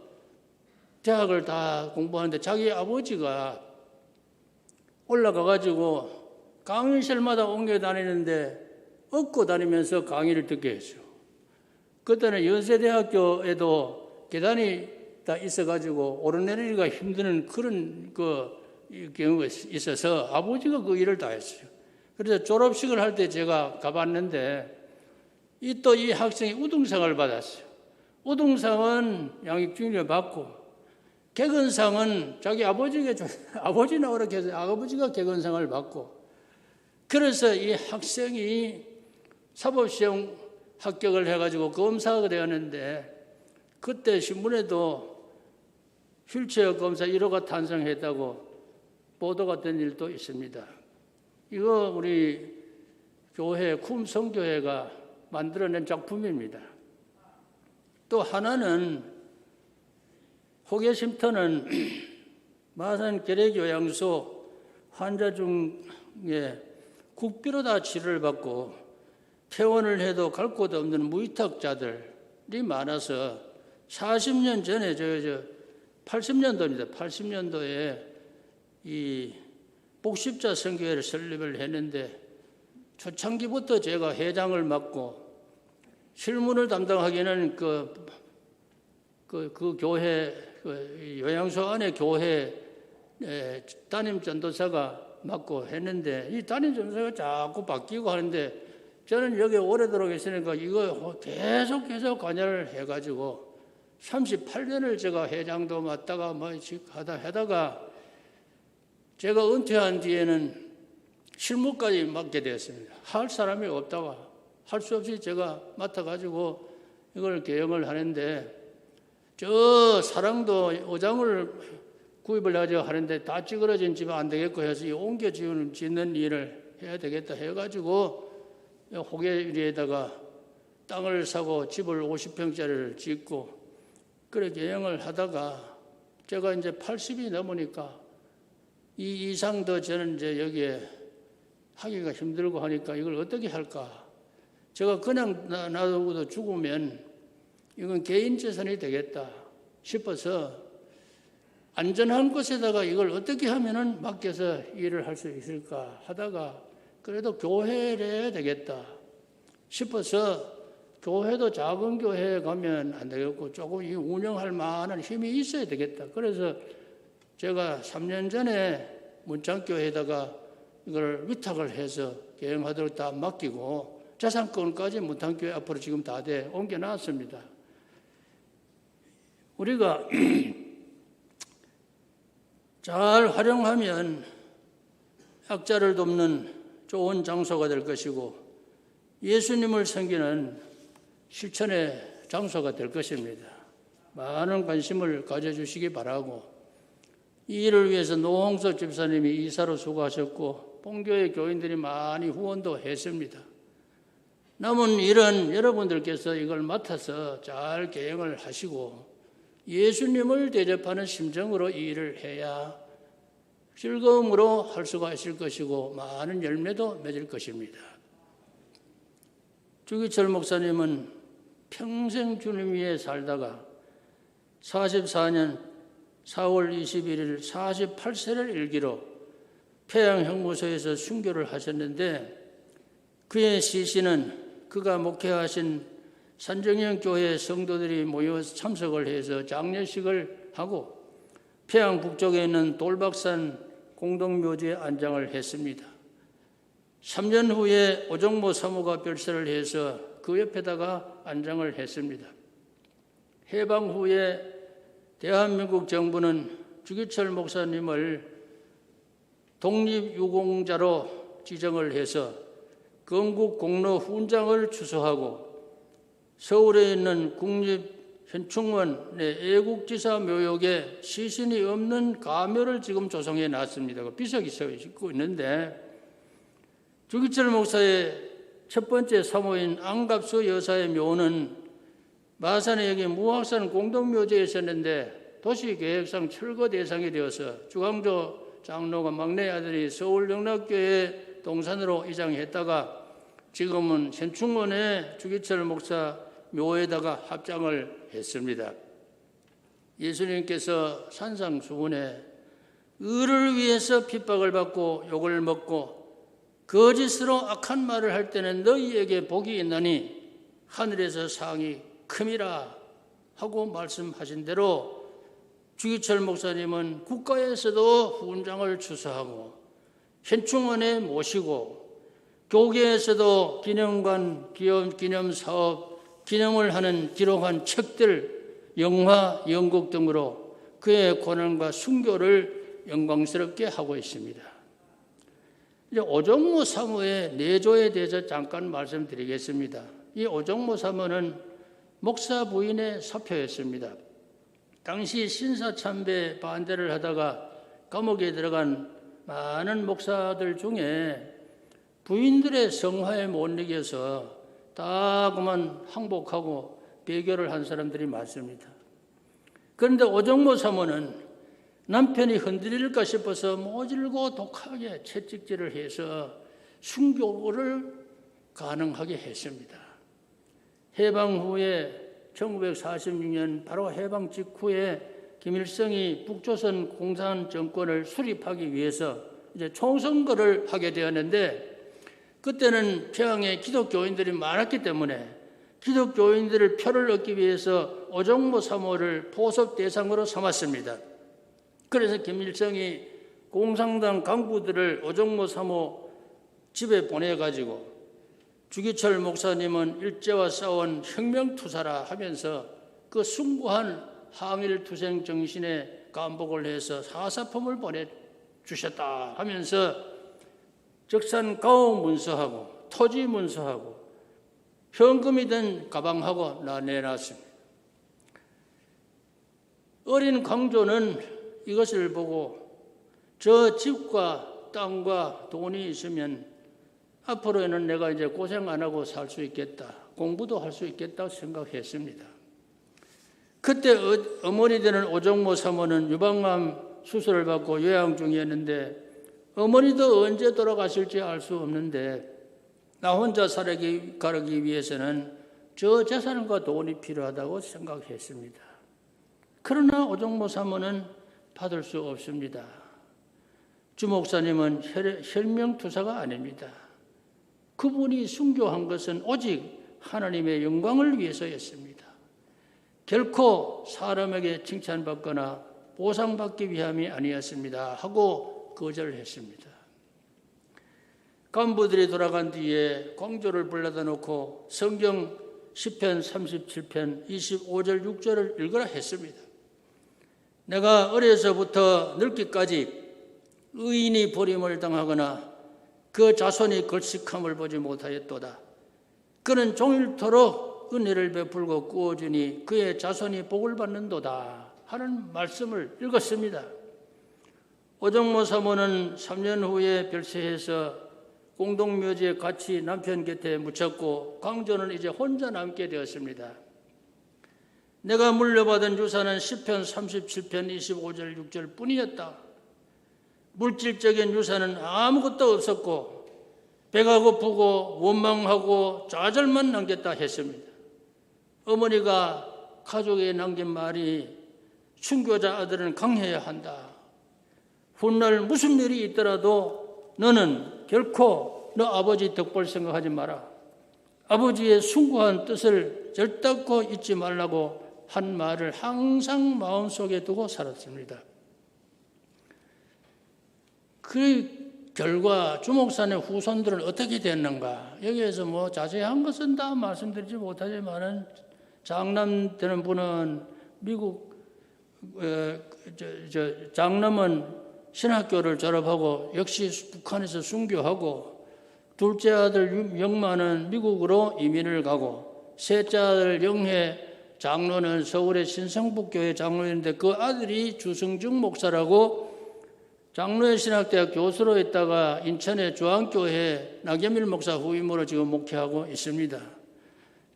대학을 다 공부하는데 자기 아버지가 올라가가지고 강의실마다 옮겨 다니는데 업고 다니면서 강의를 듣게 했죠. 그때는 연세대학교에도 계단이 다 있어가지고 오르내리기가 힘드는 그런 경우가 있어서 아버지가 그 일을 다 했어요. 그래서 졸업식을 할 때 제가 가봤는데 이 학생이 우등상을 받았어요. 우등상은 양익주의를 받고 객언상은 자기 아버지 나오라 해서 아버지가 객언상을 받고 그래서 이 학생이 사법시험 합격을 해가지고 검사가 되었는데 그때 신문에도 휠체어 검사 1호가 탄생했다고 보도가 된 일도 있습니다. 이거 우리 교회 쿰성교회가 만들어낸 작품입니다. 또 하나는 호계쉼터는 마산 계례교양소 환자 중에 국비로 다 치료를 받고 퇴원을 해도 갈 곳 없는 무위탁자들이 많아서 40년 전에 80년도입니다. 80년도에 이 복십자 선교회를 설립을 했는데 초창기부터 제가 회장을 맡고 실무를 담당하기에는 그 교회 요양소 안에 교회 담임 전도사가 맡고 했는데 이 담임 전도사가 자꾸 바뀌고 하는데 저는 여기 오래도록 있으니까 이거 계속 관여를 해가지고 38년을 제가 회장도 맡다가 하다가 제가 은퇴한 뒤에는 실무까지 맡게 되었습니다. 할 사람이 없다가 할 수 없이 제가 맡아가지고 이걸 개영을 하는데 저 사랑도 의장을 구입을 하려 하는데 다 찌그러진 집은 안 되겠고 해서 옮겨 짓는 일을 해야 되겠다 해가지고 호계리에다가 땅을 사고 집을 50평짜리를 짓고 그래 개영을 하다가 제가 이제 80이 넘으니까 이 이상 더 저는 이제 여기에 하기가 힘들고 하니까 이걸 어떻게 할까? 제가 그냥 놔두고도 죽으면 이건 개인 재산이 되겠다 싶어서 안전한 곳에다가 이걸 어떻게 하면은 맡겨서 일을 할 수 있을까 하다가 그래도 교회를 해야 되겠다 싶어서 교회도 작은 교회에 가면 안 되겠고 조금 이 운영할 만한 힘이 있어야 되겠다. 그래서 제가 3년 전에 문창교회에다가 이걸 위탁을 해서 개영하도록 다 맡기고 재산권까지 문창교회 앞으로 지금 다 옮겨놨습니다. 우리가 잘 활용하면 약자를 돕는 좋은 장소가 될 것이고 예수님을 섬기는 실천의 장소가 될 것입니다. 많은 관심을 가져주시기 바라고 이 일을 위해서 노홍석 집사님이 이사로 수고하셨고 본교회 교인들이 많이 후원도 했습니다. 남은 일은 여러분들께서 이걸 맡아서 잘 개영을 하시고 예수님을 대접하는 심정으로 이 일을 해야 즐거움으로 할 수가 있을 것이고 많은 열매도 맺을 것입니다. 주기철 목사님은 평생 주님 위에 살다가 44년 4월 21일 48세를 일기로 폐양형무소에서 순교를 하셨는데 그의 시신은 그가 목회하신 산정형 교회 성도들이 모여서 참석을 해서 장례식을 하고 폐양 북쪽에 있는 돌박산 공동묘지에 안장을 했습니다. 3년 후에 오정모 사모가 별세를 해서 그 옆에다가 안장을 했습니다. 해방 후에 대한민국 정부는 주기철 목사님을 독립유공자로 지정을 해서 건국 공로 훈장을 추서하고 서울에 있는 현충원의 애국지사 묘역에 시신이 없는 가묘를 지금 조성해 놨습니다. 그 비석이 서 있고 있는데 주기철 목사의 첫 번째 사모인 안갑수 여사의 묘는 마산에 여기 무학산 공동묘지에 있었는데 도시계획상 철거 대상이 되어서 주광조 장로가 막내 아들이 서울영락교회 동산으로 이장했다가 지금은 현충원에 주기철 목사 묘에다가 합장을 했습니다. 예수님께서 산상수훈에 의를 위해서 핍박을 받고 욕을 먹고 거짓으로 악한 말을 할 때는 너희에게 복이 있나니 하늘에서 상이 큼이라 하고 말씀하신 대로 주기철 목사님은 국가에서도 훈장을 추서하고 현충원에 모시고 교계에서도 기념관, 기념사업, 기념을 하는 기록한 책들, 영화, 연극 등으로 그의 고난과 순교를 영광스럽게 하고 있습니다. 이제 오정모 사모의 내조에 대해서 잠깐 말씀드리겠습니다. 이 오정모 사모는 목사 부인의 사표였습니다. 당시 신사참배 반대를 하다가 감옥에 들어간 많은 목사들 중에 부인들의 성화에 못 이겨서 다 그만 항복하고 배교를 한 사람들이 많습니다. 그런데 오정모 사모는 남편이 흔들릴까 싶어서 모질고 독하게 채찍질을 해서 순교를 가능하게 했습니다. 해방 후에 1946년 바로 해방 직후에 김일성이 북조선 공산 정권을 수립하기 위해서 이제 총선거를 하게 되었는데 그때는 평양에 기독교인들이 많았기 때문에 기독교인들을 표를 얻기 위해서 오정모 사모를 포섭 대상으로 삼았습니다. 그래서 김일성이 공산당 간부들을 오정모 사모 집에 보내가지고 주기철 목사님은 일제와 싸운 혁명투사라 하면서 그 숭고한 항일투쟁 정신에 감복을 해서 사사품을 보내주셨다 하면서 적산 가오 문서하고 토지 문서하고 현금이 든 가방하고 내놨습니다. 어린 광조는 이것을 보고 저 집과 땅과 돈이 있으면 앞으로는 내가 이제 고생 안 하고 살 수 있겠다, 공부도 할 수 있겠다 생각했습니다. 그때 어머니 되는 오정모 사모는 유방암 수술을 받고 요양 중이었는데 어머니도 언제 돌아가실지 알 수 없는데 나 혼자 살아가기 위해서는 저 재산과 돈이 필요하다고 생각했습니다. 그러나 오정모 사모는 받을 수 없습니다. 주 목사님은 혈명투사가 아닙니다. 그분이 순교한 것은 오직 하나님의 영광을 위해서였습니다. 결코 사람에게 칭찬받거나 보상받기 위함이 아니었습니다 하고 거절했습니다. 간부들이 돌아간 뒤에 광조를 불러다 놓고 성경 10편 37편 25절 6절을 읽으라 했습니다. 내가 어려서부터 늙기까지 의인이 버림을 당하거나 그 자손이 걸식함을 보지 못하였도다. 그는 종일토록 은혜를 베풀고 꾸어주니 그의 자손이 복을 받는도다 하는 말씀을 읽었습니다. 오정모 사모는 3년 후에 별세해서 공동묘지에 같이 남편 곁에 묻혔고 광조는 이제 혼자 남게 되었습니다. 내가 물려받은 유산은 10편 37편 25절 6절 뿐이었다. 물질적인 유산은 아무것도 없었고 배가 고프고 원망하고 좌절만 남겼다 했습니다. 어머니가 가족에 남긴 말이 순교자 아들은 강해야 한다. 훗날 무슨 일이 있더라도 너는 결코 너 아버지 덕볼 생각하지 마라. 아버지의 숭고한 뜻을 절대코 잊지 말라고 한 말을 항상 마음속에 두고 살았습니다. 그 결과 주목사의 후손들은 어떻게 됐는가? 여기에서 뭐 자세한 것은 다 말씀드리지 못하지만은 장남 되는 분은 미국 장남은 신학교를 졸업하고 역시 북한에서 순교하고 둘째 아들 영만은 미국으로 이민을 가고 셋째 아들 영혜 장로는 서울의 신성북교회 장로였는데 그 아들이 주승중 목사라고 장로의 신학대학 교수로 있다가 인천의 주안교회 나겸일 목사 후임으로 지금 목회하고 있습니다.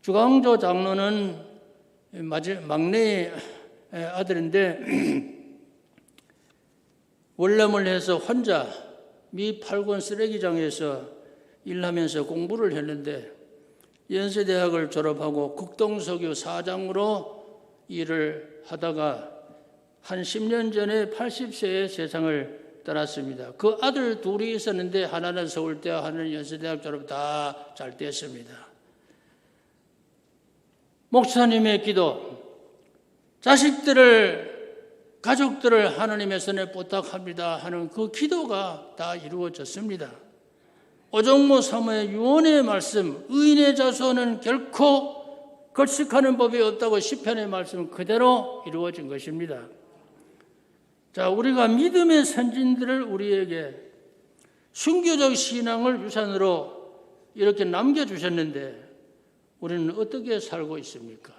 주광조 장로는 막내 아들인데 월남을 해서 혼자 미 8군 쓰레기장에서 일하면서 공부를 했는데 연세대학을 졸업하고 국동석유 사장으로 일을 하다가 한 10년 전에 80세에 세상을 떠났습니다. 그 아들 둘이 있었는데 하나는 서울대학, 하나는 연세대학 졸업 다 잘 됐습니다. 목사님의 기도, 가족들을 하나님의 손에 부탁합니다 하는 그 기도가 다 이루어졌습니다. 오종모 사모의 유언의 말씀, 의인의 자손은 결코 걸식하는 법이 없다고 시편의 말씀 그대로 이루어진 것입니다. 자, 우리가 믿음의 선진들을 우리에게 순교적 신앙을 유산으로 이렇게 남겨주셨는데 우리는 어떻게 살고 있습니까?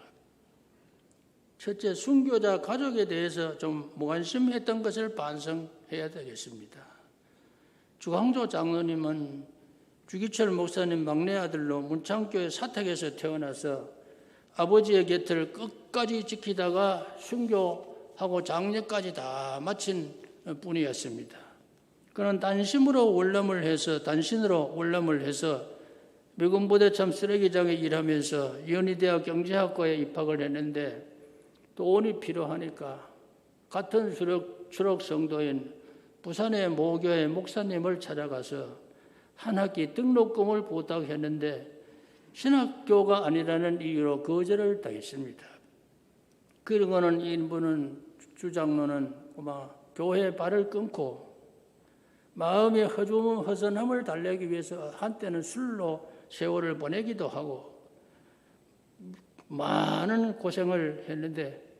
첫째, 순교자 가족에 대해서 좀 무관심했던 것을 반성해야 되겠습니다. 주광조 장로님은 주기철 목사님 막내 아들로 문창교회 사택에서 태어나서 아버지의 곁을 끝까지 지키다가 순교하고 장례까지 다 마친 분이었습니다. 그는 단신으로 월남을 해서 미군 부대참 쓰레기장에 일하면서 연희대학 경제학과에 입학을 했는데 돈이 필요하니까 같은 추록 성도인 부산의 모교회 목사님을 찾아가서 한 학기 등록금을 부탁했는데 신학교가 아니라는 이유로 거절을 당했습니다. 그러고는 이분은 주장로는 교회에 발을 끊고 마음의 허전함을 달래기 위해서 한때는 술로 세월을 보내기도 하고 많은 고생을 했는데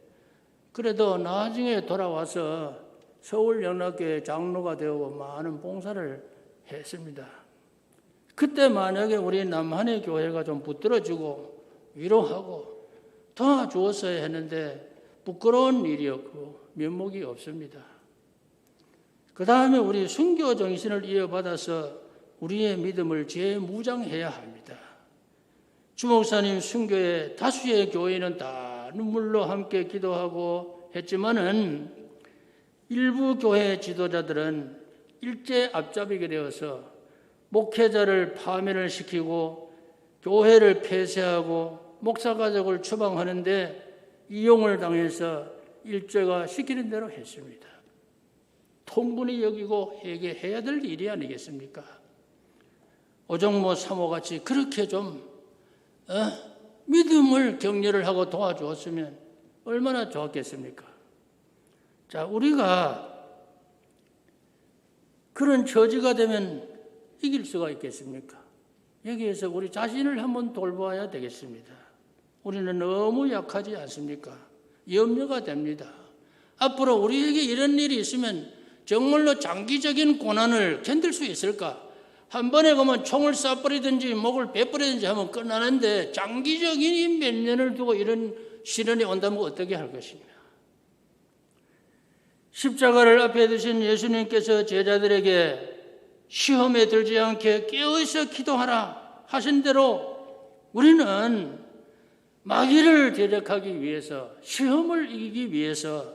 그래도 나중에 돌아와서 서울영락교회 장로가 되고 많은 봉사를 했습니다. 그때 만약에 우리 남한의 교회가 좀 붙들어주고 위로하고 도와주었어야 했는데 부끄러운 일이었고 면목이 없습니다. 그 다음에 우리 순교 정신을 이어받아서 우리의 믿음을 재무장해야 합니다. 주목사님 순교에 다수의 교인은 다 눈물로 함께 기도하고 했지만은 일부 교회 지도자들은 일제 앞잡이게 되어서 목회자를 파면을 시키고 교회를 폐쇄하고 목사 가족을 추방하는데 이용을 당해서 일제가 시키는 대로 했습니다. 통분히 여기고 회개해야 될 일이 아니겠습니까? 오종모 사모같이 그렇게 좀 믿음을 격려를 하고 도와주었으면 얼마나 좋았겠습니까? 자, 우리가 그런 처지가 되면 이길 수가 있겠습니까? 여기에서 우리 자신을 한번 돌보아야 되겠습니다. 우리는 너무 약하지 않습니까? 염려가 됩니다. 앞으로 우리에게 이런 일이 있으면 정말로 장기적인 고난을 견딜 수 있을까? 한 번에 그러면 총을 쏴버리든지 목을 베버리든지 하면 끝나는데 장기적인 몇 년을 두고 이런 시련이 온다면 어떻게 할 것이냐. 십자가를 앞에 두신 예수님께서 제자들에게 시험에 들지 않게 깨어있어 기도하라 하신 대로 우리는 마귀를 대적하기 위해서 시험을 이기기 위해서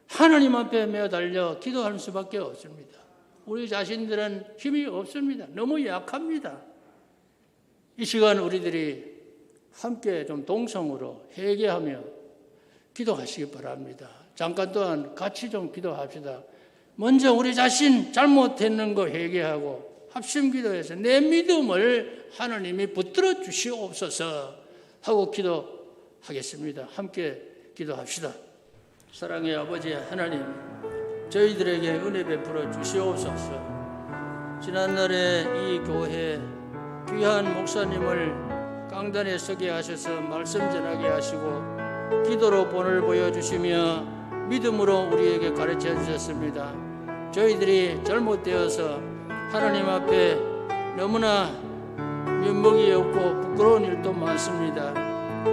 하나님 앞에 매달려 기도할 수밖에 없습니다. 우리 자신들은 힘이 없습니다. 너무 약합니다. 이 시간 우리들이 함께 좀 동성으로 회개하며 기도하시기 바랍니다. 잠깐 동안 같이 좀 기도합시다. 먼저 우리 자신 잘못했는 거 회개하고 합심 기도해서 내 믿음을 하나님이 붙들어 주시옵소서 하고 기도하겠습니다. 함께 기도합시다. 사랑의 아버지 하나님, 저희들에게 은혜 베풀어 주시옵소서. 지난날에 이 교회 귀한 목사님을 강단에 서게 하셔서 말씀 전하게 하시고 기도로 본을 보여주시며 믿음으로 우리에게 가르쳐 주셨습니다. 저희들이 잘못되어서 하나님 앞에 너무나 면목이 없고 부끄러운 일도 많습니다.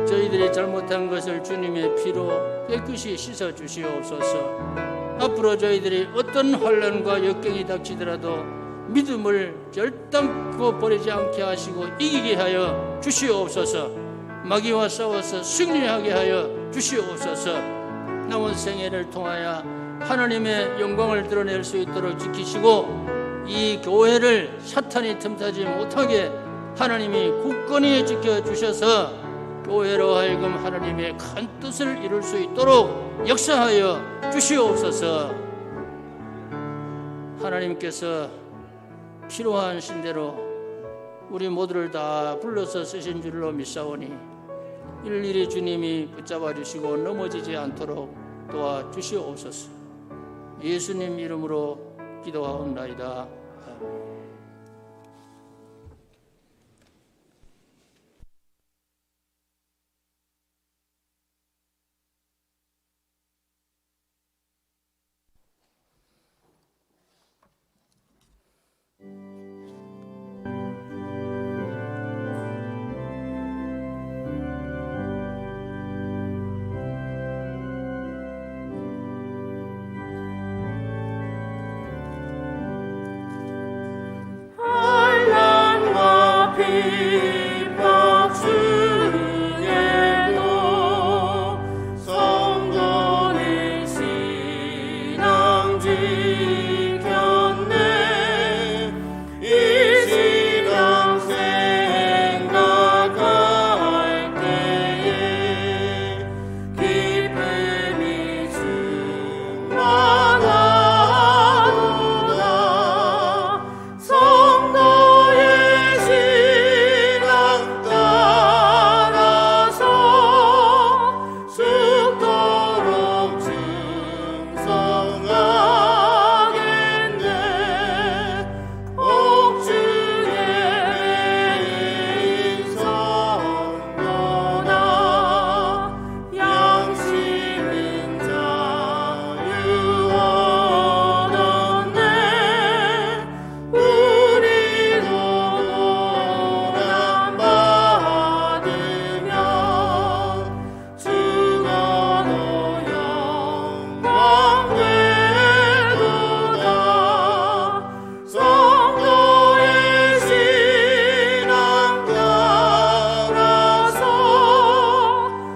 저희들이 잘못한 것을 주님의 피로 깨끗이 씻어 주시옵소서. 앞으로 저희들이 어떤 환난과 역경이 닥치더라도 믿음을 결단코 버리지 않게 하시고 이기게 하여 주시옵소서. 마귀와 싸워서 승리하게 하여 주시옵소서. 남은 생애를 통하여 하나님의 영광을 드러낼 수 있도록 지키시고 이 교회를 사탄이 틈타지 못하게 하나님이 굳건히 지켜주셔서 교회로 하여금 하나님의 큰 뜻을 이룰 수 있도록 역사하여 주시옵소서. 하나님께서 필요한 신대로 우리 모두를 다 불러서 쓰신 줄로 믿사오니 일일이 주님이 붙잡아 주시고 넘어지지 않도록 도와주시옵소서. 예수님 이름으로 기도하옵나이다. 환난과 핍박 중에도 성도는 신앙 지켰네. 이 신앙 생각할 때에 기쁨이 충만하도다. 성도의 신앙 따라서 죽도록 충성하겠네. 옥중에 성도나 양심은 자유 얻었네. 우리도 보람받으며 죽어도 영광 되도다. 성도의 신앙 따라서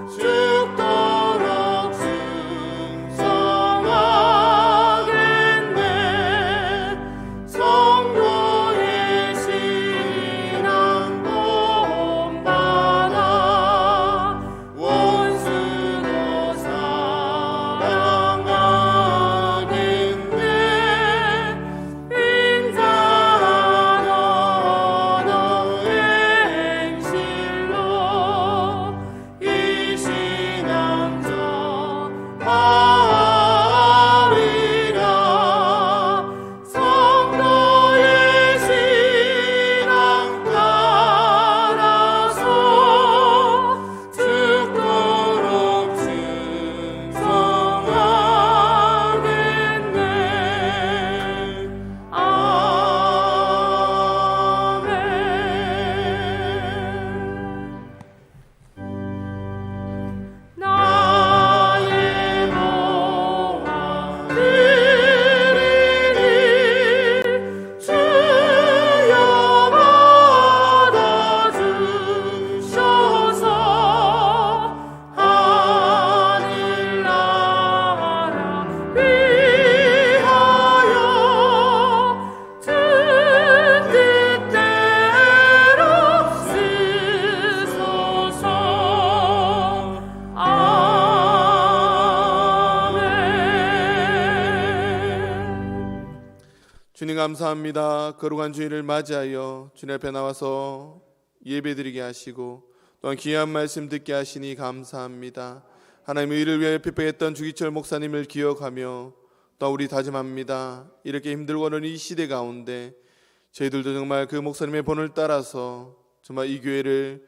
죽도록 충성하겠네. 성도의 신앙 본받아 원수도 사랑하겠네. 인자한 언어의 행실로 이 신앙 전하리라. 성도의 신앙 따라서 죽도록 충성하겠네. 아멘. 나의 모아 드리니 주여 받아주셔서 하늘나라 위하여 주 뜻대로 쓰소서. 아멘. 주님 감사합니다. 거룩한 주일을 맞이하여 주님 앞에 나와서 예배드리게 하시고 또한 귀한 말씀 듣게 하시니 감사합니다. 하나님의 의를 위하여 핍박했던 주기철 목사님을 기억하며 또 우리 다짐합니다. 이렇게 힘들고 어려운 이 시대 가운데 저희들도 정말 그 목사님의 본을 따라서 정말 이 교회를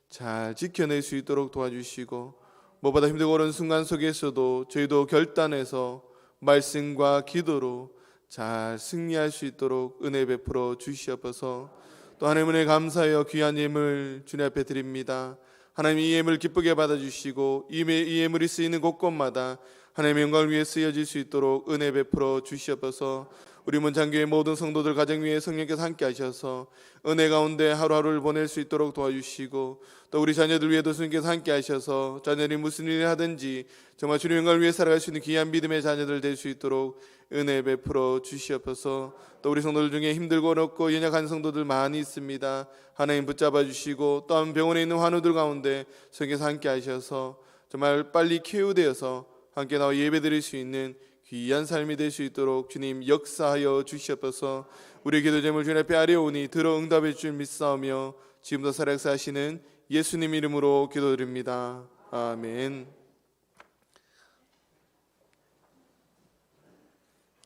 잘 지켜낼 수 있도록 도와주시고 무엇보다 힘들고 어려운 순간 속에서도 저희도 결단해서 말씀과 기도로 잘 승리할 수 있도록 은혜 베풀어 주시옵소서. 또 하나님 은혜 감사하여 귀한 예물 주님 앞에 드립니다. 하나님 이 예물 기쁘게 받아주시고 이 예물이 쓰이는 곳곳마다 하나님의 영광을 위해 쓰여질 수 있도록 은혜 베풀어 주시옵소서. 우리 문창교회 모든 성도들 가정 위에 성령께서 함께 하셔서 은혜 가운데 하루하루를 보낼 수 있도록 도와주시고, 또 우리 자녀들 위에도 주님께서 함께 하셔서 자녀들이 무슨 일을 하든지 정말 주님 영광을 위해 살아갈 수 있는 귀한 믿음의 자녀들 될 수 있도록 은혜 베풀어 주시옵소서. 또 우리 성도들 중에 힘들고 어렵고 연약한 성도들 많이 있습니다. 하나님 붙잡아 주시고, 또한 병원에 있는 환우들 가운데 성령께서 함께 하셔서 정말 빨리 쾌유되어서 함께 나와 예배드릴 수 있는 귀한 삶이 될 수 있도록 주님 역사하여 주시옵소서. 우리 기도 제물 주님 앞에 아뢰오니 들어 응답해 줄 믿사오며 지금도 살아계시는 예수님 이름으로 기도드립니다. 아멘.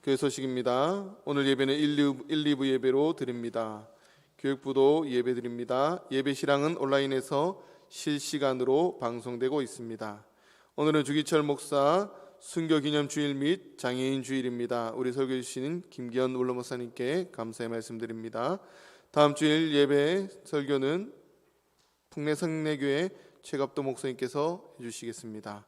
교회 소식입니다. 오늘 예배는 1, 2부 예배로 드립니다. 교육부도 예배 드립니다. 예배 실황은 온라인에서 실시간으로 방송되고 있습니다. 오늘은 주기철 목사 순교기념 주일 및 장애인 주일입니다. 우리 설교해 주시는 김기현 원로 목사님께 감사의 말씀드립니다. 다음 주일 예배 설교는 풍내성내교회 최갑도 목사님께서 해주시겠습니다.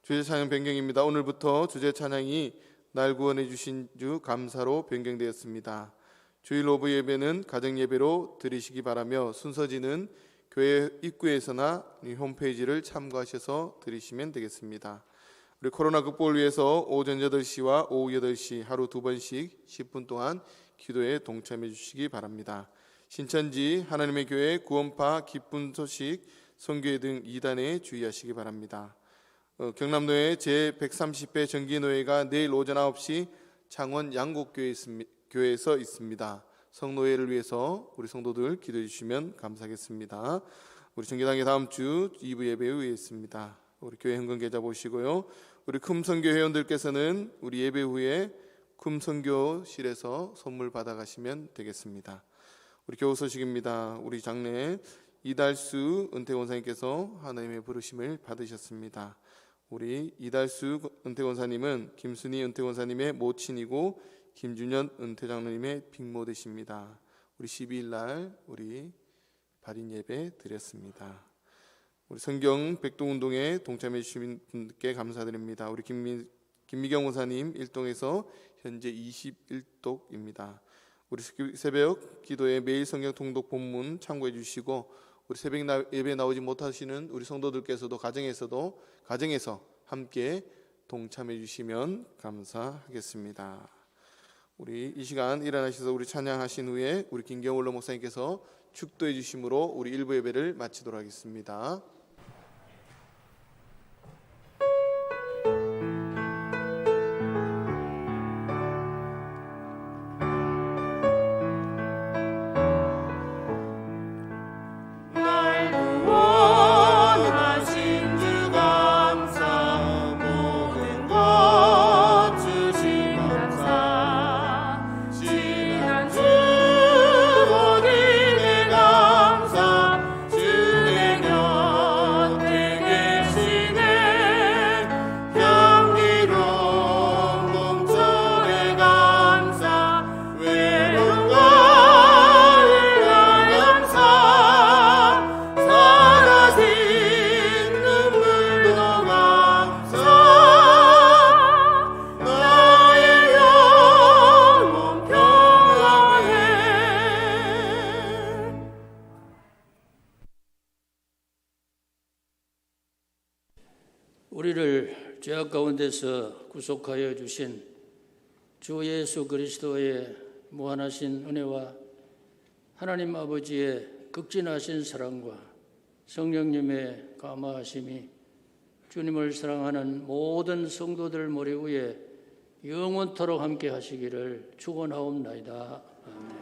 주제 찬양 변경입니다. 오늘부터 주제 찬양이 날 구원해 주신 주 감사로 변경되었습니다. 주일 오후 예배는 가정 예배로 드리시기 바라며 순서지는 교회 입구에서나 홈페이지를 참고하셔서 드리시면 되겠습니다. 우리 코로나 극복을 위해서 오전 8시와 오후 8시 하루 2번씩 10분 동안 기도에 동참해 주시기 바랍니다. 신천지 하나님의 교회 구원파 기쁜 소식 선교회 등 2단에 주의하시기 바랍니다. 경남도의 제130회 정기노회가 내일 오전 9시 창원 양곡교회에서 있습니다. 성노회를 위해서 우리 성도들 기도해 주시면 감사하겠습니다. 우리 정기당의 다음 주 2부 예배에 의했습니다. 우리 교회 현금 계좌 보시고요. 우리 쿰선교 회원들께서는 우리 예배 후에 쿰선교실에서 선물 받아가시면 되겠습니다. 우리 교우 소식입니다. 우리 장래 이달수 은퇴권사님께서 하나님의 부르심을 받으셨습니다. 우리 이달수 은퇴권사님은 김순희 은퇴권사님의 모친이고 김준현 은퇴장로님의 빅모되십니다. 우리 12일 날 우리 발인 예배 드렸습니다. 우리 성경 백동운동에 동참해 주신 분께 감사드립니다. 우리 김미경 원사님 1동에서 현재 21독입니다. 우리 새벽 기도에 매일 성경 통독 본문 참고해 주시고, 우리 새벽 예배 나오지 못하시는 우리 성도들께서도 가정에서 함께 동참해 주시면 감사하겠습니다. 우리 이 시간 일어나셔서 우리 찬양하신 후에 우리 김경원 원로 목사님께서 축도해 주심으로 우리 1부 예배를 마치도록 하겠습니다. 우리를 죄악 가운데서 구속하여 주신 주 예수 그리스도의 무한하신 은혜와 하나님 아버지의 극진하신 사랑과 성령님의 감화하심이 주님을 사랑하는 모든 성도들 머리 위에 영원토록 함께 하시기를 축원하옵나이다. 아멘.